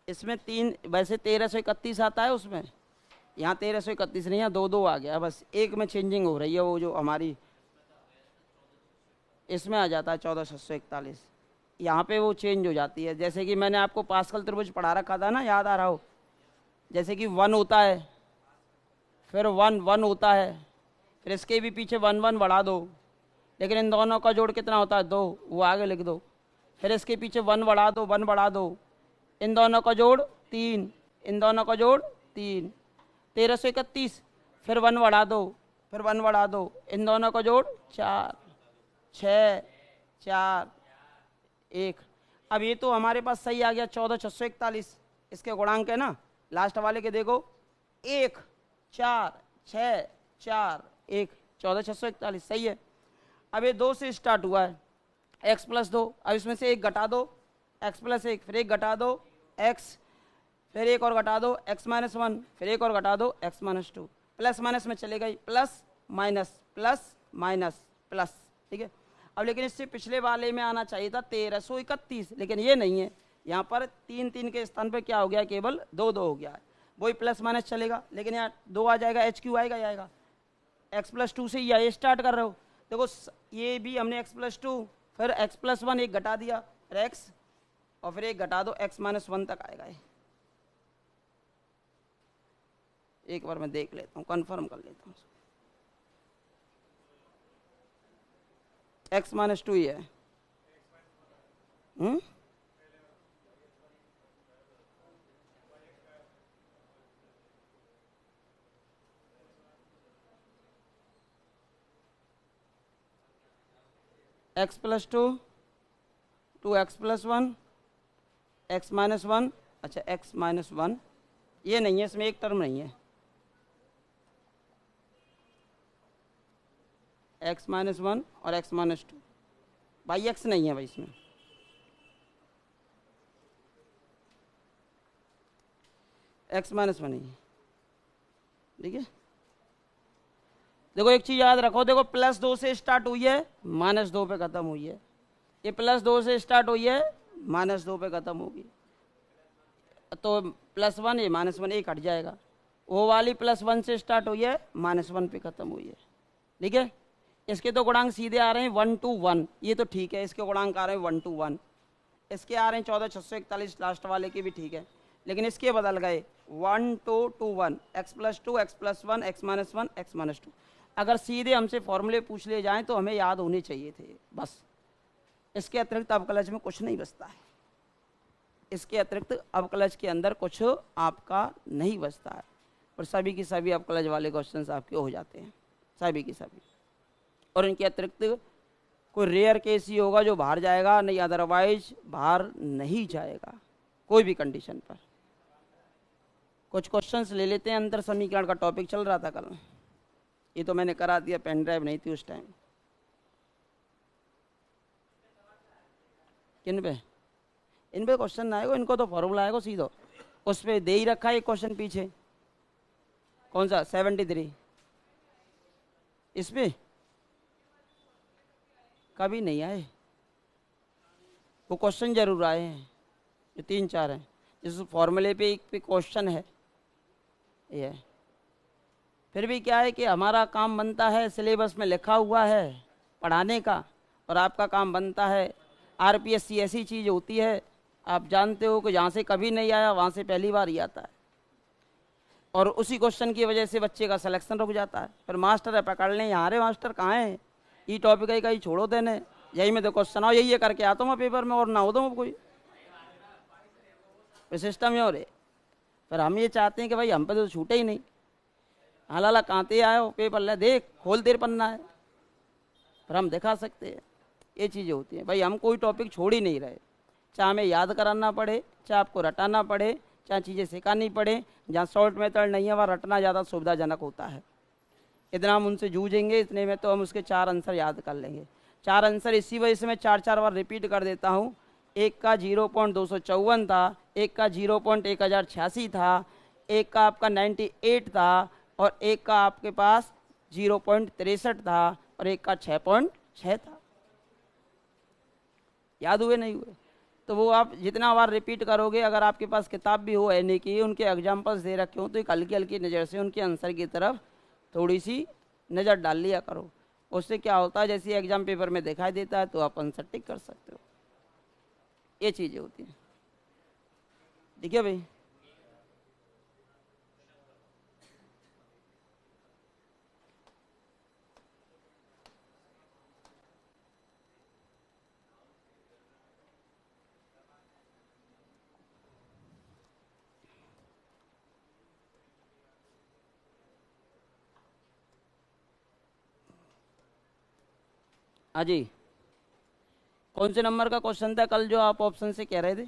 इसमें 3 वैसे 1331 आता है उसमें, यहाँ 1331 नहीं है, 2 आ गया, बस एक में चेंजिंग हो रही है, वो जो हमारी इसमें आ जाता है 14,641, यहाँ पे वो चेंज हो जाती है। जैसे कि मैंने आपको पास्कल त्रिभुज पढ़ा रखा था ना, याद आ रहा हो, जैसे कि 1 होता है, फिर 1 1 होता है, फिर इसके भी पीछे 1 1 बढ़ा दो, लेकिन इन दोनों का जोड़ कितना होता है 2, वो आगे लिख दो, फिर इसके पीछे 1 बढ़ा दो 1 बढ़ा दो, इन दोनों का जोड़ 3, इन दोनों का जोड़ 3, 1331, फिर 1 बढ़ा दो, फिर 1 बढ़ा दो, इन दोनों का जोड़ 4 6 4 1। अब ये तो हमारे पास सही आ गया 14,641, इसके गुणांक है ना, लास्ट वाले के देखो 1 4 6 4 1, 14,641 सही है। अब ये 2 से स्टार्ट हुआ है, x + 2, अब इसमें से 1 घटा दो, x + 1, फिर 1 घटा दो x, फिर 1 और घटा दो x -1, फिर 1 और घटा दो x -2, प्लस माइनस में चले गई, plus minus plus minus plus, ठीक है। अब लेकिन इससे पिछले वाले में आना चाहिए था 1331, लेकिन ये नहीं है, यहाँ पर 3 3 के स्थान पर क्या हो गया, केवल 2 2 हो गया है, वही प्लस माइनस चलेगा, लेकिन यहाँ 2 आ जाएगा, एच क्यू आएगा, आएगा x + 2 से ये स्टार्ट कर रहे हो, देखो ये भी हमने x + 2, फिर x + 1 एक घटा दिया, फिर x और फिर 1 घटा दो, x -1 तक आएगा ये। एक बार मैं देख लेता हूँ, कंफर्म कर लेता हूँ, x -2 ही है। x + 2 2x + 1 x -1, अच्छा x -1 ये नहीं है, इसमें एक टर्म नहीं है, x -1 और x -2, भाई x नहीं है भाई इसमें, x -1 नहीं है, ठीक है। देखो एक चीज याद रखो, देखो +2 से स्टार्ट हुई है, -2 पे खत्म हुई है, ये +2 से स्टार्ट हुई है, -2 पे खत्म होगी, तो +1 ये -1 एक हट जाएगा, वो वाली +1 से स्टार्ट हुई है, -1 पे खत्म हुई है, ठीक है। इसके तो गुणांक सीधे आ रहे हैं 1 to 1, ये तो ठीक है, इसके गुणांक आ रहे हैं 1 to 1, इसके आ रहे हैं 14,641 लास्ट वाले के भी ठीक है, लेकिन इसके बदल गए 1 to 1 x + 2 x + 1 x -1 x -2। अगर सीधे हमसे फॉर्मूले पूछ लिए जाएं तो हमें याद होने चाहिए थे, बस इसके अतिरिक्त अवकलज में कुछ नहीं बचता है, इसके अतिरिक्त अवकलज के अंदर कुछ आपका नहीं बचता है, और सभी की सभी अवकलज वाले क्वेश्चंस आपके हो जाते हैं, सभी की सभी, और इनके अतिरिक्त कोई रेयर केस ही होगा जो बाहर जाएगा, नहीं अदरवाइज बाहर नहीं जाएगा कोई भी कंडीशन पर। कुछ क्वेश्चंस ले लेते हैं, अंतर समीकरण का टॉपिक चल रहा था कल, ये तो मैंने करा दिया, पेन ड्राइव नहीं थी उस टाइम। किन पे? इन पे क्वेश्चन ना आएगा, इनको तो फॉर्मूला आएगा सीधो, उस पर दे ही रखा है एक क्वेश्चन पीछे, कौन सा 73, इस पे कभी नहीं आए, वो क्वेश्चन जरूर आए हैं जो 3 4 हैं, जिस फॉर्मूले पे एक पे क्वेश्चन है ये। फिर भी क्या है कि हमारा काम बनता है, सिलेबस में लिखा हुआ है पढ़ाने का, और आपका काम बनता है आरपीएससी ऐसी चीज़ होती है, आप जानते हो कि जहाँ से कभी नहीं आया वहाँ से पहली बार ही आता है, और उसी क्वेश्चन की वजह से बच्चे का सिलेक्शन रुक जाता है। फिर मास्टर है पकड़ लें, यहाँ रे मास्टर कहाँ है, ये टॉपिक है कहीं छोड़ो देने, यही में तो क्वेश्चन आओ यही ये करके आता हूँ पेपर में और ना हो दो कोई सिस्टम हो रहे। फिर हम ये चाहते हैं कि भाई हम पे तो छूटे ही नहीं, हालाला कहाँते आए हो पेपर ले देख खोल देर पन्ना है, फिर हम दिखा सकते हैं। ये चीज़ें होती हैं भाई, हम कोई टॉपिक छोड़ ही नहीं रहे, चाहे हमें याद कराना पड़े, चाहे आपको रटाना पड़े, चाहे चीज़ें सिखानी पड़े। जहाँ शॉर्ट मेथड नहीं है वहाँ रटना ज़्यादा सुविधाजनक होता है। इतना हम उनसे जूझेंगे, इतने में तो हम उसके 4 आंसर याद कर लेंगे। 4 आंसर इसी वजह से मैं 4 बार रिपीट कर देता हूँ। एक का 0.254 था, एक का 0.1086 था, एक का आपका 98 था, और एक का आपके पास 0.63 था, और एक का 6.6 था। याद हुए नहीं हुए? तो वो आप जितना बार रिपीट करोगे, अगर आपके पास किताब भी हो एनए की, उनके एग्जाम्पल्स दे रखे हो, तो एक हल्की हल्की नज़र से उनके आंसर की तरफ थोड़ी सी नज़र डाल लिया करो। उससे क्या होता है, जैसे एग्जाम पेपर में दिखाई देता है तो आप आंसर टिक कर सकते हो। ये चीज़ें होती हैं। ठीक है भाई। हाँ जी, कौन से नंबर का क्वेश्चन था कल जो आप ऑप्शन से कह रहे थे?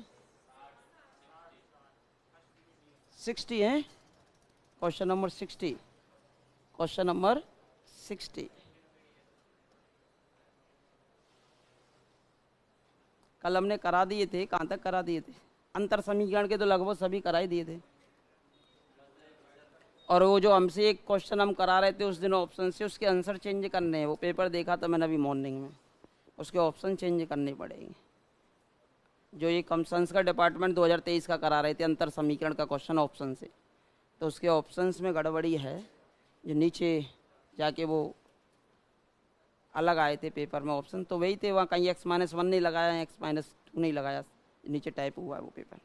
60 है क्वेश्चन नंबर 60। क्वेश्चन नंबर 60 कल हमने करा दिए थे। कहाँ तक करा दिए थे? अंतर समीकरण के तो लगभग सभी करा ही दिए थे। और वो जो हमसे एक क्वेश्चन हम करा रहे थे उस दिन ऑप्शन से, उसके आंसर चेंज करने हैं। वो पेपर देखा था मैंने अभी मॉर्निंग में, उसके ऑप्शन चेंज करने पड़ेंगे। जो ये कम संस्कार डिपार्टमेंट 2023 का करा रहे थे अंतर समीकरण का क्वेश्चन ऑप्शन से, तो उसके ऑप्शंस में गड़बड़ी है। जो नीचे जाके वो अलग आए थे पेपर में ऑप्शन, तो वही थे, वहाँ कहीं x-1 नहीं लगाया, x-2 नहीं लगाया, नीचे टाइप हुआ है वो पेपर,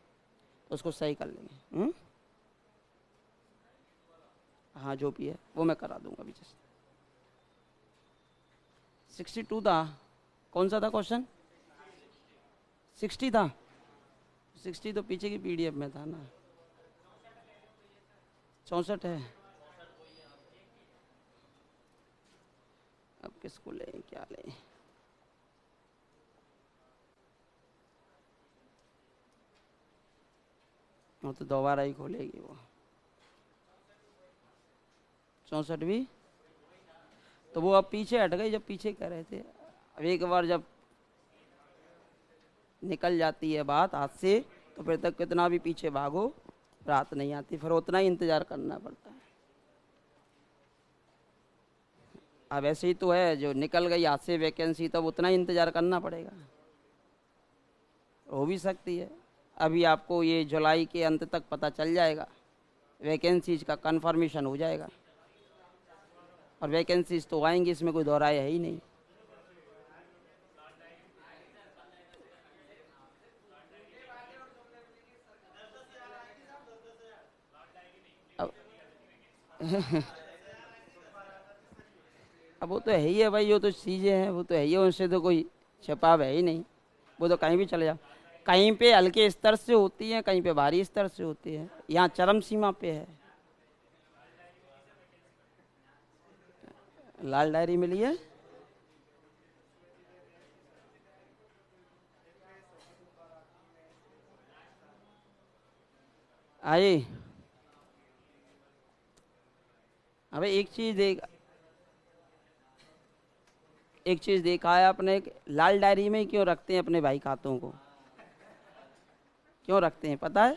तो उसको सही कर लेंगे। हाँ जो भी है वो मैं करा दूंगा अभी। जैसे 62 था, कौन सा था क्वेश्चन? 60 था। 60 तो पीछे की पीडीएफ में था ना। 64 है। अब किसको लें, क्या लें? वो तो दोबारा ही खोलेगी वो। 64 भी तो वो अब पीछे हट गई, जब पीछे कह रहे थे। अब एक बार जब निकल जाती है बात हाथ से, तो फिर तक कितना भी पीछे भागो रात नहीं आती, फिर उतना ही इंतजार करना पड़ता है। अब ऐसे ही तो है, जो निकल गई हाथ से वैकेंसी, तब उतना ही इंतजार करना पड़ेगा। हो भी सकती है अभी आपको ये जुलाई के अंत तक पता चल जाएगा, वैकेंसीज का कंफर्मेशन हो जाएगा, और वैकेंसीज तो आएंगी, इसमें कोई दोहराए है ही नहीं। अब अब वो तो है ही है भाई, वो तो चीज़ें हैं, वो तो है ही है, उनसे तो कोई छिपाव है ही नहीं। वो तो कहीं भी चले जाओ, कहीं पे हल्के स्तर से होती है, कहीं पे भारी स्तर से होती है, यहाँ चरम सीमा पे है। लाल डायरी मिली है? आए अबे एक चीज देखा है आपने, लाल डायरी में क्यों रखते हैं अपने भाई खातों को? क्यों रखते हैं पता है?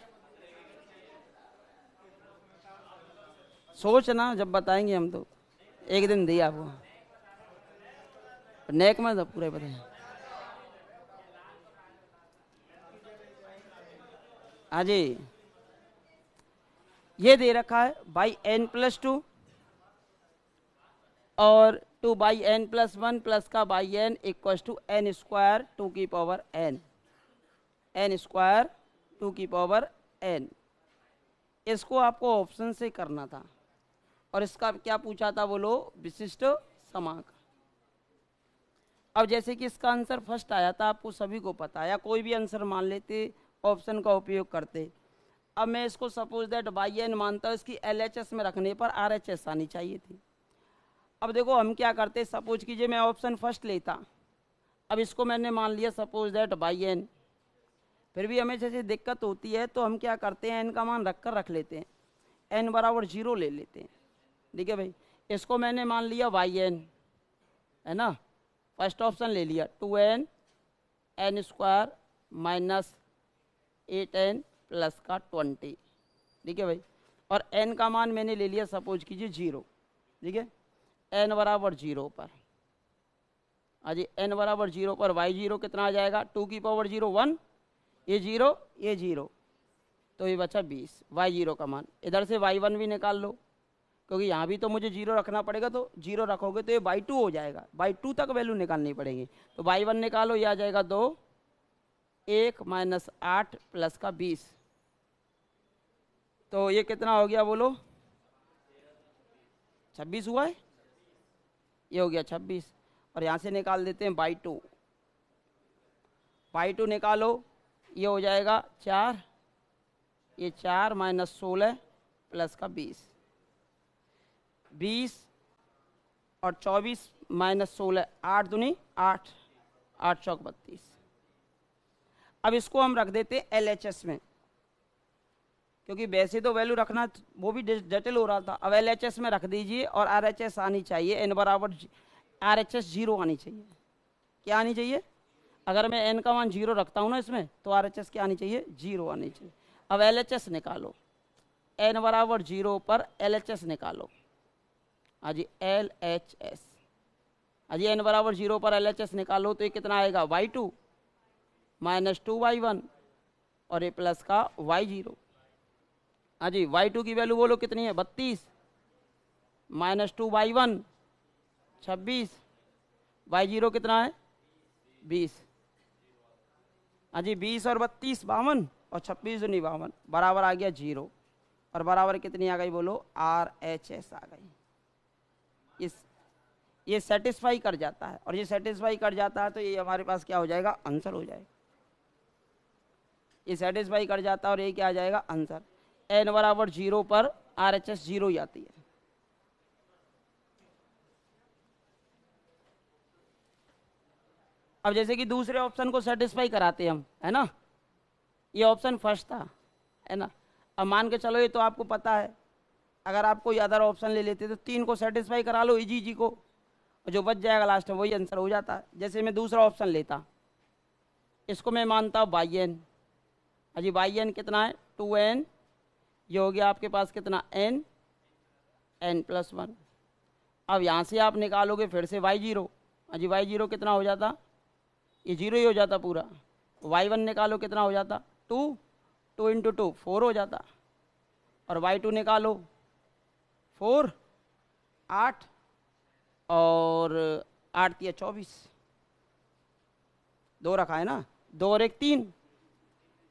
सोचना, जब बताएंगे हम तो एक दिन दिया आपको, नेक में तो पूरे पता है। हाँ जी, ये दे रखा है बाई n+2 और 2 बाई एन प्लस 1 प्लस का by n equal to n square 2 की पावर एन, एन स्क्वायर 2 की पावर एन। इसको आपको ऑप्शन से करना था और इसका क्या पूछा था, बोलो विशिष्ट समांक। अब जैसे कि इसका आंसर फर्स्ट आया था, आपको सभी को पता है, या कोई भी आंसर मान लेते ऑप्शन का उपयोग करते। अब मैं इसको सपोज दैट बाई एन मानता हूँ, इसकी LHS में रखने पर RHS आनी चाहिए थी। अब देखो हम क्या करते, सपोज कीजिए मैं ऑप्शन फर्स्ट लेता, अब इसको मैंने मान लिया सपोज दैट बाई एन, फिर भी हमें जैसे दिक्कत होती है तो हम क्या करते हैं, एन का मान रख कर रख लेते हैं, एन बराबर 0 ले लेते हैं। ठीक है भाई, इसको मैंने मान लिया बाई एन, है ना, फर्स्ट ऑप्शन ले लिया 2n N square minus 8n plus का 20। ठीक है भाई, और n का मान मैंने ले लिया सपोज कीजिए 0। ठीक है, n बराबर 0 पर, हाँ जी, n बराबर 0 पर y0 कितना आ जाएगा, 2 की पावर 0 1, ये 0 ये 0, तो ये बचा 20, y0 का मान। इधर से y1 भी निकाल लो, क्योंकि यहाँ भी तो मुझे 0 रखना पड़ेगा, तो 0 रखोगे तो ये y2 हो जाएगा, y2 तक वैल्यू निकालनी पड़ेगी। तो y1 निकालो, ये आ जाएगा 2, 1 माइनस 8 प्लस का 20, तो ये कितना हो गया बोलो, 26 हुआ है, ये हो गया 26। और यहाँ से निकाल देते हैं y2, y2 निकालो, ये हो जाएगा 4, ये 4 माइनस 16 प्लस का 20, 20 और 24 माइनस 16, 8 दूनी 8, 8 चौक 32। अब इसको हम रख देते हैं LHS में, क्योंकि वैसे तो वैल्यू रखना वो भी जटिल हो रहा था। अब LHS में रख दीजिए और RHS आनी चाहिए, n बराबर RHS 0 आनी चाहिए। क्या आनी चाहिए, अगर मैं n का मान 0 रखता हूँ ना इसमें, तो RHS क्या आनी चाहिए, 0 आनी चाहिए। अब LHS निकालो, n बराबर 0 पर LHS निकालो, हाँ जी LHS, हाँ जी, n बराबर 0 पर LHS निकालो तो ये कितना आएगा, y2 माइनस 2y1 और ये प्लस का y0। हाँ जी, y2 की वैल्यू बोलो कितनी है, 32 माइनस 2y1 26, y0 कितना है 20। हाँ जी, 20 और 32 52 और 26 दूनी 52, बराबर आ गया 0, और बराबर कितनी आ गई बोलो, RHS आ गई। ये सेटिस्फाई कर जाता है, और ये सेटिस्फाई कर जाता है तो ये हमारे पास क्या हो जाएगा, आंसर हो जाएगा। ये सेटिस्फाई कर जाता है और ये क्या आ जाएगा, आंसर। n बराबर 0 पर RHS 0 ही आती है। अब जैसे कि दूसरे ऑप्शन को सेटिस्फाई कराते हम, है ना, ये ऑप्शन फर्स्ट था, है ना। अब मान के चलो ये तो आपको पता है, अगर आप कोई अदर ऑप्शन ले लेते तो 3 को सेटिस्फाई करा लो इजी को, और जो बच जाएगा लास्ट में वही आंसर हो जाता है। जैसे मैं दूसरा ऑप्शन लेता, इसको मैं मानता हूँ बाई एन, अजी बाई एन कितना है 2n, ये हो गया आपके पास कितना n प्लस 1। अब यहाँ से आप निकालोगे फिर से y0, अजी y0 कितना हो जाता, ये 0 ही हो जाता पूरा। y1 निकालो कितना हो जाता, 2, 2 इंटू 2 4 हो जाता, और y2 निकालो 4, 8 और 8 तिया 24, 2 रखा है ना, 2 और 1 3,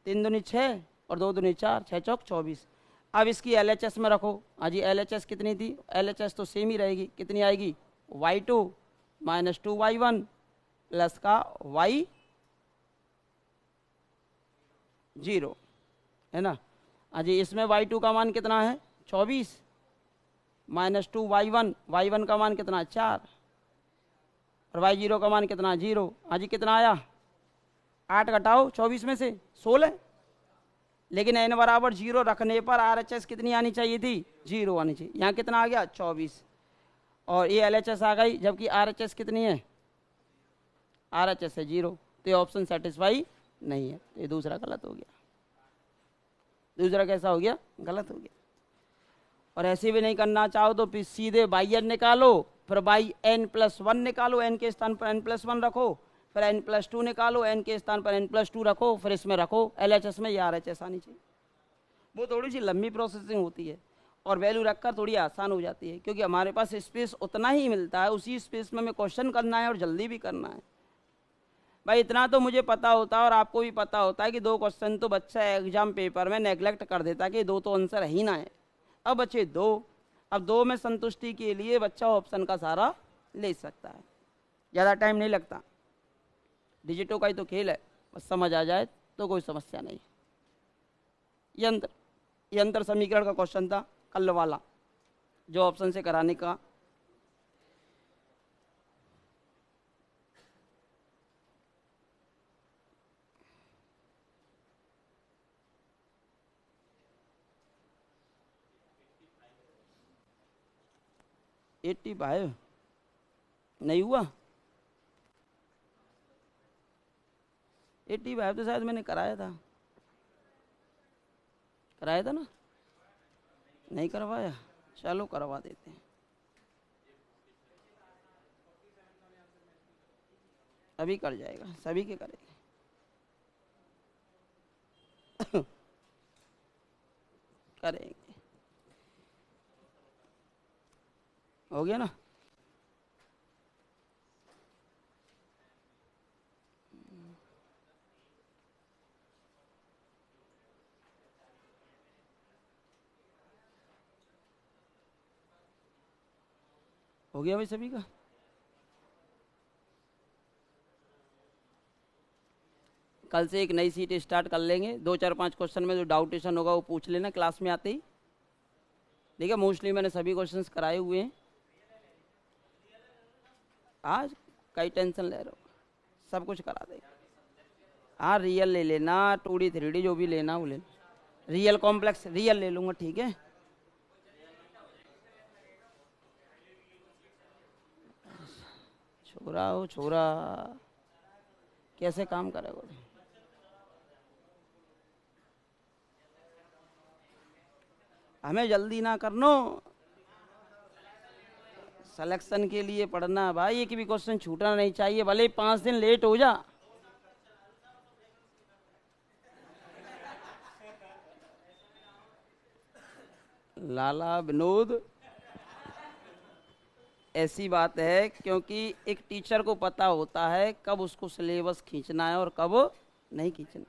3 दूनी 6 और 2 दूनी 4, 6 चौक 24। अब इसकी LHS में रखो, हाँ जी LHS कितनी थी, LHS तो सेम ही रहेगी, कितनी आएगी y2 माइनस 2y1 प्लस का y0, है ना। हाँ जी, इसमें y2 का मान कितना है 24 माइनस 2y1, y1 का मान कितना 4 और y0 का मान कितना 0। हाँ जी, कितना आया 8 घटाओ 24 में से 16, लेकिन n बराबर 0 रखने पर RHS कितनी आनी चाहिए थी, 0 आनी चाहिए। यहाँ कितना आ गया 24, और ये LHS आ गई, जबकि RHS कितनी है, RHS है 0, तो ये ऑप्शन सेटिस्फाई नहीं है, तो ये दूसरा गलत हो गया। दूसरा कैसा हो गया, गलत हो गया। और ऐसे भी नहीं करना चाहो तो फिर सीधे बाई एन निकालो, फिर बाई n प्लस 1 निकालो, n के स्थान पर n प्लस 1 रखो, फिर n प्लस 2 निकालो, n के स्थान पर n प्लस 2 रखो, फिर इसमें रखो LHS में, या RHS आनी चाहिए। वो थोड़ी सी लंबी प्रोसेसिंग होती है, और वैल्यू रखकर थोड़ी आसान हो जाती है, क्योंकि हमारे पास स्पेस उतना ही मिलता है, उसी स्पेस में हमें क्वेश्चन करना है और जल्दी भी करना है। भाई इतना तो मुझे पता होता है और आपको भी पता होता है कि 2 क्वेश्चन तो बच्चा एग्जाम पेपर में नेग्लेक्ट कर देता है कि 2 तो आंसर ही ना है। अब बचे 2, अब 2 में संतुष्टि के लिए बच्चा ऑप्शन का सहारा ले सकता है, ज़्यादा टाइम नहीं लगता। डिजिटों का ही तो खेल है, बस समझ आ जाए तो कोई समस्या नहीं। यंत्र समीकरण का क्वेश्चन था कल वाला, जो ऑप्शन से कराने का। एट्टी फाइव नहीं हुआ, 85 तो शायद मैंने कराया था ना, नहीं करवाया, चलो करवा देते हैं। अभी कर जाएगा, सभी के करेंगे। करेंगे, हो गया ना। हो गया भाई सभी का। कल से एक नई सीट स्टार्ट कर लेंगे, 2 4 5 क्वेश्चन में जो डाउटेशन होगा वो पूछ लेना क्लास में आते ही। देखिए मोस्टली मैंने सभी क्वेश्चंस कराए हुए हैं आज, कई टेंशन ले रहे हो, सब कुछ करा देंगे। हाँ रियल ले लेना, 2D 3D जो भी लेना वो लेना, रियल कॉम्प्लेक्स रियल ले लूँगा, ठीक है। छोरा हो छोरा, कैसे काम करेगा। हमें जल्दी ना करनो, सिलेक्शन के लिए पढ़ना भाई, एक भी क्वेश्चन छूटना नहीं चाहिए, भले 5 दिन लेट हो जा। लाला विनोद, ऐसी बात है क्योंकि एक टीचर को पता होता है कब उसको सिलेबस खींचना है और कब नहीं खींचना,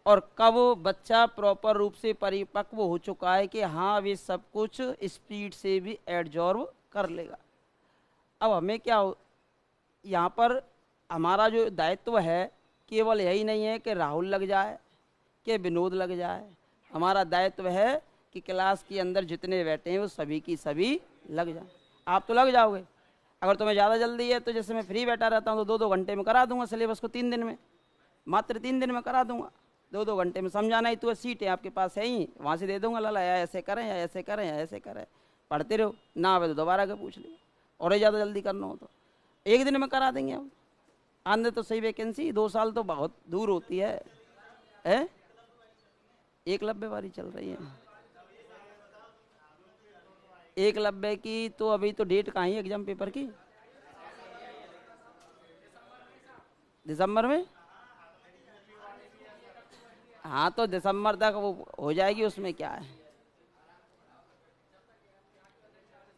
और कब बच्चा प्रॉपर रूप से परिपक्व हो चुका है कि हाँ वे सब कुछ स्पीड से भी एब्जॉर्ब कर लेगा। अब हमें क्या यहाँ पर हमारा जो दायित्व है केवल यही नहीं है कि राहुल लग जाए कि विनोद लग जाए, हमारा दायित्व है कि क्लास के अंदर जितने बैठे हैं वो सभी की सभी लग जाए। आप तो लग जाओगे, अगर तुम्हें ज़्यादा जल्दी है तो जैसे मैं फ्री बैठा रहता हूँ तो 2 2 घंटे में करा दूंगा सिलेबस को, 3 दिन में, मात्र 3 दिन में करा दूंगा। 2 2 घंटे में समझाना ही तो, सीटें आपके पास है ही, वहाँ से दे दूंगा, लाला या ऐसे करें या ऐसे करें या ऐसे करें, पढ़ते रहो ना आवे तो दोबारा के पूछ लियो, और ज़्यादा जल्दी करना हो तो 1 दिन में करा देंगे हम। आंदे तो सही वैकेंसी 2 साल तो बहुत दूर होती है? एकलव्य वाली चल रही है, एकलव्य की तो अभी तो डेट कहाँ है एग्जाम पेपर की, दिसंबर में। हाँ तो दिसंबर तक वो हो जाएगी, उसमें क्या है।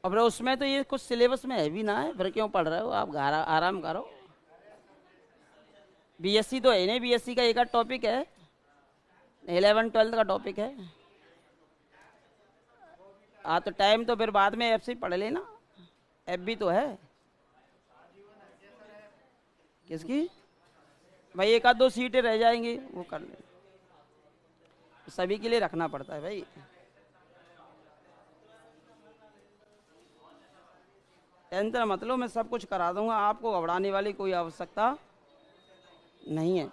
अब उसमें तो ये कुछ सिलेबस में है भी ना है, फिर क्यों पढ़ रहे हो आप, घर आराम करो। बीएससी तो है नहीं, बीएससी का एक आध टॉपिक है, 11 12 का टॉपिक है। हाँ तो टाइम तो फिर बाद में एफ से पढ़ लेना, एफ भी तो है। किसकी भाई, 1 आध 2 सीटें रह जाएंगी वो कर ले, सभी के लिए रखना पड़ता है भाई। टेंशन मत लो, मैं सब कुछ करा दूंगा, आपको घबराने वाली कोई आवश्यकता नहीं है।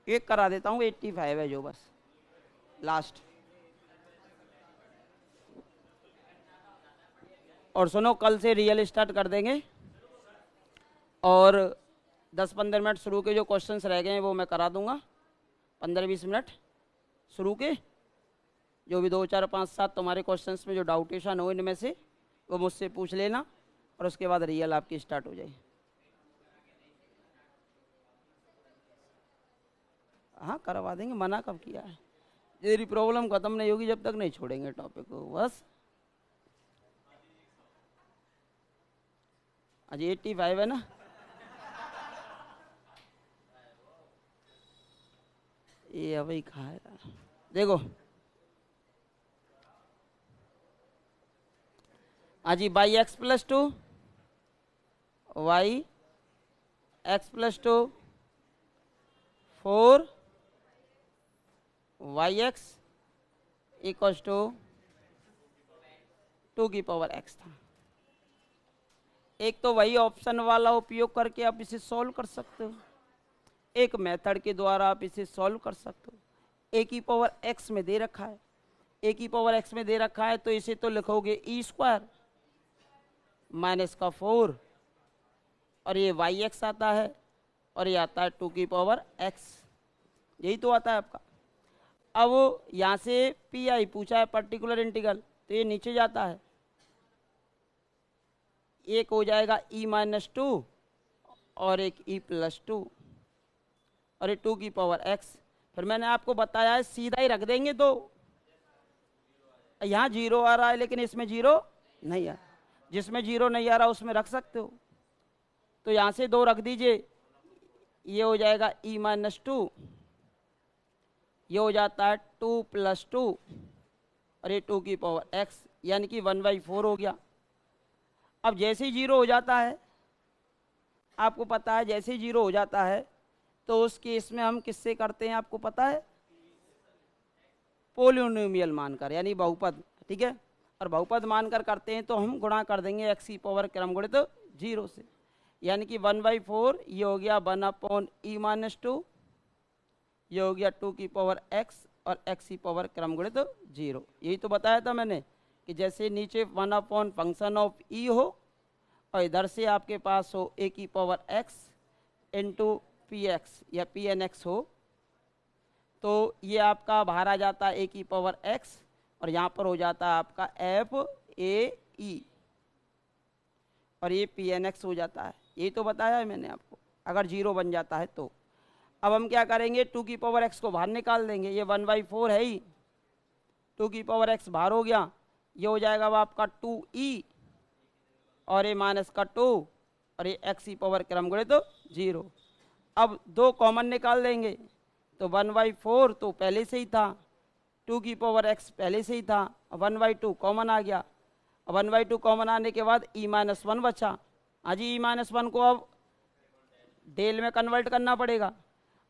एक करा देता हूँ, 85 है जो, बस लास्ट। और सुनो, कल से रियल स्टार्ट कर देंगे, और 10-15 मिनट शुरू के जो क्वेश्चंस रह गए हैं वो मैं करा दूंगा, 15-20 मिनट शुरू के, जो भी 2 4 5 7 तुम्हारे क्वेश्चंस में जो डाउटेशन हो इनमें से वो मुझसे पूछ लेना, और उसके बाद रियल आपकी स्टार्ट हो जाए। हाँ करवा देंगे, मना कब किया है। तेरी प्रॉब्लम खत्म नहीं होगी जब तक नहीं छोड़ेंगे टॉपिक को बस। आज 85 है ना। ये अभी खाएगा। देखो आज by x plus 2 y x plus 2 4 y x equals to 2 की पावर एक्स था। एक तो वही ऑप्शन वाला उपयोग करके आप इसे सॉल्व कर सकते हो, एक मेथड के द्वारा आप इसे सॉल्व कर सकते हो। ए की पावर एक्स में दे रखा है, ए की पावर एक्स में दे रखा है तो इसे तो लिखोगे ई स्क्वायर माइनस का 4 और ये वाई एक्स आता है और ये आता है 2 की पावर एक्स, यही तो आता है आपका। अब यहाँ से पी आई पूछा है पर्टिकुलर इंटीग्रल, तो ये नीचे जाता है, एक हो जाएगा ई माइनस 2 और एक ई प्लस 2 और ये 2 की पावर एक्स। फिर मैंने आपको बताया है सीधा ही रख देंगे, तो यहाँ 0 आ रहा है लेकिन इसमें 0 नहीं आ रहा, जिसमें 0 नहीं आ रहा उसमें रख सकते हो। तो यहाँ से 2 रख दीजिए, ये हो जाएगा ई माइनस 2, ये हो जाता है 2 प्लस 2 और ये 2 की पावर एक्स, यानी कि 1/4 हो गया। अब जैसे ही 0 हो जाता है, आपको पता है जैसे ही 0 हो जाता है तो उस केस में हम किससे करते हैं आपको पता है, पोलिनोमियल मानकर, यानी बहुपद, ठीक है। और बहुपद मानकर करते हैं तो हम गुणा कर देंगे एक्स की पावर क्रम गुणित 0 से, यानी कि 1/4 ये हो गया 1/e माइनस 2, ये हो गया 2 की पावर एक्स और एक्स की पावर क्रम गुणित 0। यही तो बताया था मैंने कि जैसे नीचे 1 फंक्शन ऑफ ई हो और इधर से आपके पास हो ए की power x into P x या पी एन एक्स हो, तो ये आपका बाहर आ जाता है ए की पावर एक्स और यहाँ पर हो जाता है आपका एफ ए ई और ये पी एन एक्स हो जाता है। यही तो बताया है मैंने आपको, अगर 0 बन जाता है तो। अब हम क्या करेंगे, 2 की पावर एक्स को बाहर निकाल देंगे, ये 1/4 है ही, 2 की पावर एक्स बाहर हो गया, ये हो जाएगा अब आपका 2e और ये माइनस का 2 और ये एक्स की पावर क्रम गुणित 0। अब 2 कॉमन निकाल देंगे तो 1/4 तो पहले से ही था, 2 की पावर एक्स पहले से ही था, 1/2 कॉमन आ गया। 1/2 कॉमन आने के बाद e माइनस 1 बचा। आज e माइनस 1 को अब डेल में कन्वर्ट करना पड़ेगा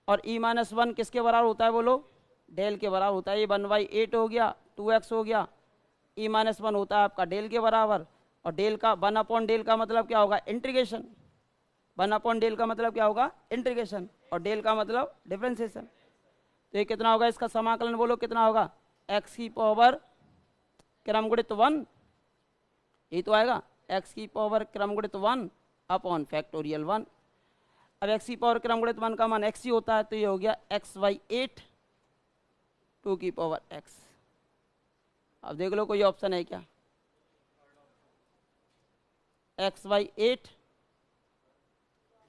और e माइनस 1 किसके बराबर होता है बोलो, डेल के बराबर होता है। ये 1/8 हो गया, 2x हो गया, e माइनस 1 होता है आपका डेल के बराबर और डेल का 1/डेल का मतलब क्या होगा, इंटीग्रेशन। 1/डेल का मतलब क्या होगा, इंटीग्रेशन, और डेल का मतलब डिफरेंशिएशन। तो ये कितना होगा, इसका समाकलन बोलो कितना होगा, x की पावर क्रम गुणित 1, यही तो आएगा, x की पावर क्रम गुणित 1 अपॉन फैक्टोरियल 1। अब x की पावर क्रम गुणित 1 का मान x ही होता है, तो ये हो गया x/8 2 की पावर x। अब देख लो कोई ऑप्शन है क्या, x/8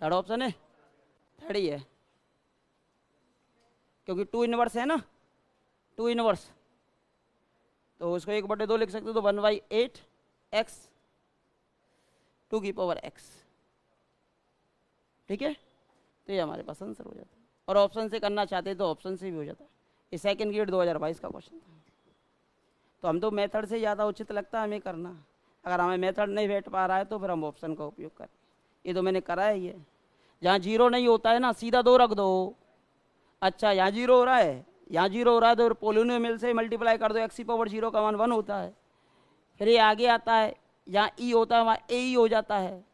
थर्ड ऑप्शन है, थर्ड ही है, क्योंकि 2 इनवर्स है ना, 2 इनवर्स, तो उसको 1/2 लिख सकते हो, तो 1/8 x 2 की पावर x, ठीक है। तो ये हमारे पास आंसर हो जाता है, और ऑप्शन से करना चाहते तो ऑप्शन से भी हो जाता है। ये सेकंड ग्रेड 2022 का क्वेश्चन था। तो हम तो मेथड से ज़्यादा उचित लगता है हमें करना, अगर हमें मेथड नहीं बैठ पा रहा है तो फिर हम ऑप्शन का उपयोग करें। ये तो मैंने करा है, ये जहाँ 0 नहीं होता है ना सीधा 2 रख दो। अच्छा यहाँ 0 हो रहा है, यहाँ 0 हो रहा है तो पोलिनोमियल से मल्टीप्लाई कर दो, एक्स की पावर 0 का मान 1 होता है। फिर ये आगे आता है, यहाँ ई होता है वहाँ ए ही हो जाता है,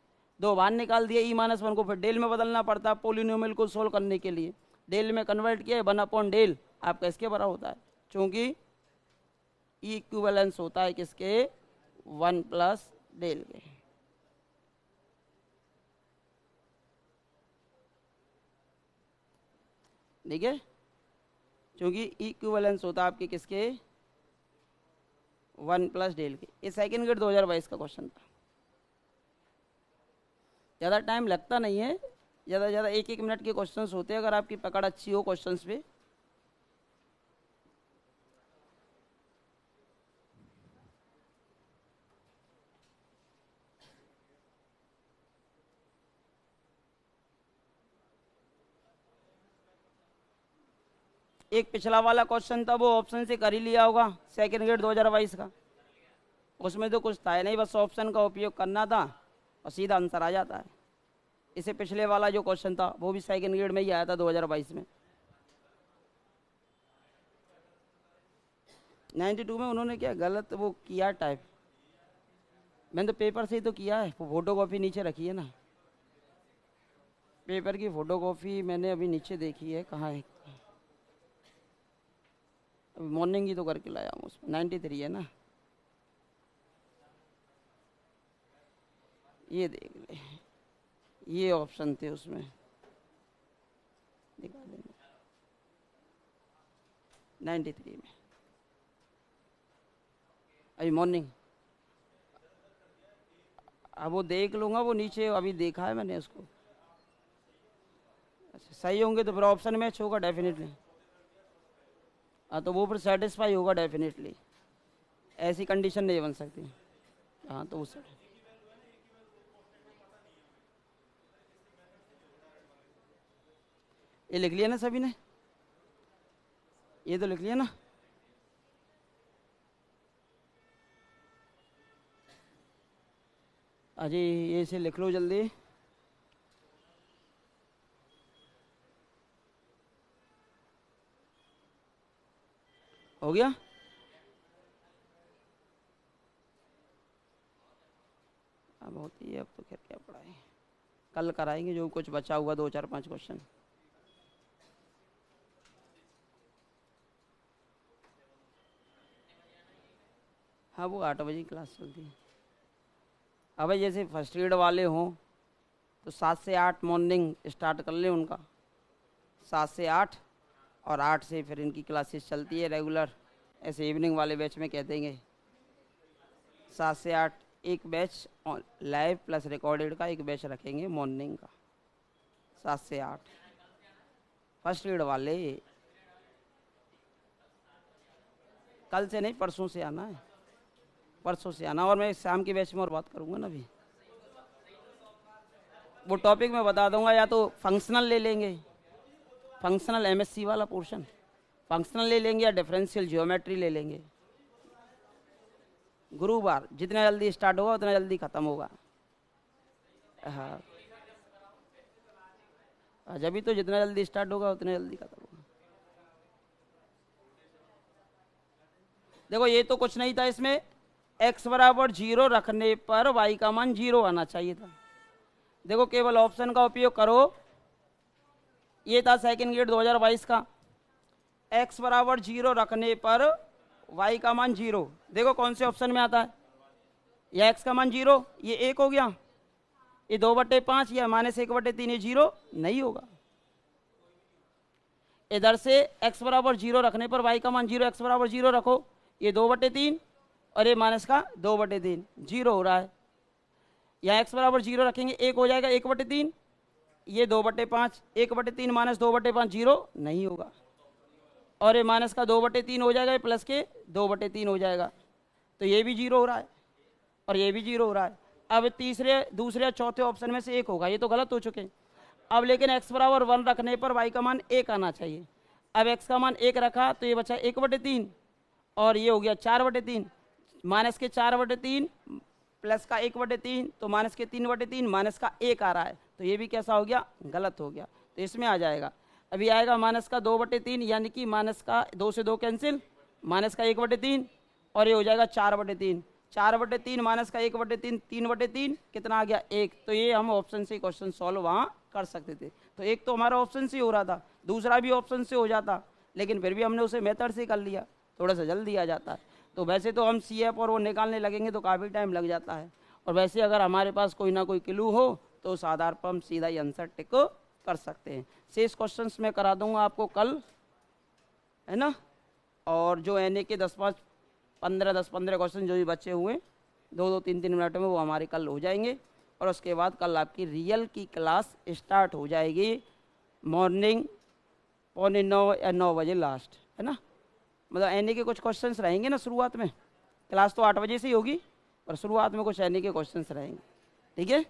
2 बाहर निकाल दिए, ई माइनस 1 को फिर डेल में बदलना पड़ता है पोलिनोमियल को सोल्व करने के लिए, डेल में कन्वर्ट किया 1/डेल आपका इसके बराबर होता है, क्योंकि ई इक्विवेलेंस होता है किसके, 1 प्लस डेल के। ठीक है, क्योंकि इक्विवेलेंस होता है आपके किसके, 1 प्लस डेल के। ये सेकंड ग्रेड 2022 का क्वेश्चन था। ज़्यादा टाइम लगता नहीं है, ज़्यादा से ज़्यादा 1-1 मिनट के क्वेश्चंस होते हैं, अगर आपकी पकड़ अच्छी हो क्वेश्चंस पे एक पिछला वाला क्वेश्चन था वो ऑप्शन से कर ही लिया होगा, सेकंड ग्रेड 2022 का, उसमें तो कुछ था नहीं, बस ऑप्शन का उपयोग करना था और सीधा आंसर आ जाता है। इससे पिछले वाला जो क्वेश्चन था वो भी सेकंड ग्रेड में ही आया था 2022 में। 92 में उन्होंने क्या गलत वो किया टाइप, मैंने तो पेपर से ही तो किया है, फोटो कॉपी नीचे रखी है ना, पेपर की फोटो कॉपी मैंने अभी नीचे देखी है, कहाँ है, अभी मॉर्निंग ही तो करके लाया हूँ, उसमें 93 है ना, ये देख ले, ये ऑप्शन थे उसमें, दिखा देंगे 93 में, अभी मॉर्निंग, अब वो देख लूँगा, वो नीचे अभी देखा है मैंने उसको। अच्छा सही होंगे तो फिर ऑप्शन मैच होगा डेफिनेटली, हाँ तो वो फिर सेटिस्फाई होगा डेफिनेटली, ऐसी कंडीशन नहीं बन सकती। हाँ तो उस ये लिख लिया ना सभी ने, ये तो लिख लिया ना, अजी ये से लिख लो जल्दी। हो गया, अब होती है, अब तो खैर क्या पढ़ाएं, कल कराएंगे जो कुछ बचा हुआ 2 4 5 क्वेश्चन। हाँ वो 8 बजे क्लास चलती है। अब जैसे फर्स्ट ग्रेड वाले हों तो 7 से 8 मॉर्निंग स्टार्ट कर लें उनका, 7 से 8 और 8 से फिर इनकी क्लासेस चलती है रेगुलर, ऐसे इवनिंग वाले बैच में कह देंगे 7 से 8 एक बैच लाइव प्लस रिकॉर्डेड का एक बैच रखेंगे मॉर्निंग का, 7 से 8 फर्स्ट ग्रेड वाले। कल से नहीं परसों से आना है, परसों से आना, और मैं शाम की बैच में और बात करूंगा ना, अभी वो टॉपिक मैं बता दूंगा, या तो फंक्शनल ले लेंगे, फंक्शनल एमएससी वाला पोर्शन फंक्शनल ले लेंगे, या डिफरेंशियल ज्योमेट्री ले लेंगे। गुरुवार जितना जल्दी स्टार्ट होगा उतना जल्दी खत्म होगा। हाँ जब भी तो जितना जल्दी स्टार्ट होगा उतना जल्दी खत्म होगा। देखो ये तो कुछ नहीं था इसमें, x बराबर 0 रखने पर y का मान 0 आना चाहिए था। देखो केवल ऑप्शन का उपयोग करो, ये था सेकंड ग्रेड 2022 का, x बराबर 0 रखने पर y का मान 0, देखो कौन से ऑप्शन में आता है, या x का मान 0, ये 1 हो गया, ये 2/5 या -1/3, ये 0 नहीं होगा। इधर से x बराबर 0 रखने पर y का मान 0, x बराबर 0 रखो, ये 2/3 और ये माइनस का 2/3, 0 हो रहा है। यहाँ x बराबर 0 रखेंगे 1 हो जाएगा 1/3, ये 2/5, 1/3 माइनस 2/5 0 नहीं होगा, और ये माइनस का 2/3 हो जाएगा, प्लस के 2/3 हो जाएगा, तो ये भी 0 हो रहा है और ये भी 0 हो रहा है। अब तीसरे दूसरे या चौथे ऑप्शन में से एक होगा, ये तो गलत हो चुके हैं। अब लेकिन x बराबर 1 रखने पर y का मान 1 आना चाहिए। अब x का मान 1 रखा तो ये बचा 1/3 और ये हो गया 4/3, माइनस के 4/3 प्लस का 1/3, तो माइनस के 3/3, माइनस का 1 आ रहा है, तो ये भी कैसा हो गया, गलत हो गया, तो इसमें आ जाएगा। अभी आएगा माइनस का 2/3, यानी कि माइनस का 2 से 2 कैंसिल, माइनस का 1/3 और ये हो जाएगा 4/3, 4/3 माइनस का 1/3, 3/3, कितना आ गया 1। तो ये हम ऑप्शन से क्वेश्चन सॉल्व वहाँ कर सकते थे। तो एक तो हमारा ऑप्शन से हो रहा था, दूसरा भी ऑप्शन से हो जाता, लेकिन फिर भी हमने उसे मेथड से कर लिया, थोड़ा सा जल्दी आ जाता है। तो वैसे तो हम CF और वो निकालने लगेंगे तो काफ़ी टाइम लग जाता है, और वैसे अगर हमारे पास कोई ना कोई क्लू हो तो उस आधार पर हम सीधा ही आंसर टिक कर सकते हैं। शेष क्वेश्चंस मैं करा दूंगा आपको कल, है ना, और जो NA के 10-15 क्वेश्चन जो भी बचे हुए 2-2, 3-3 मिनट में वो हमारे कल हो जाएंगे, और उसके बाद कल आपकी रियल की क्लास स्टार्ट हो जाएगी मॉर्निंग 8:45 या 9 बजे लास्ट, है ना। मतलब NA के कुछ क्वेश्चंस रहेंगे ना शुरुआत में, क्लास तो 8 बजे से ही होगी, और शुरुआत में कुछ NA के क्वेश्चंस रहेंगे, ठीक है।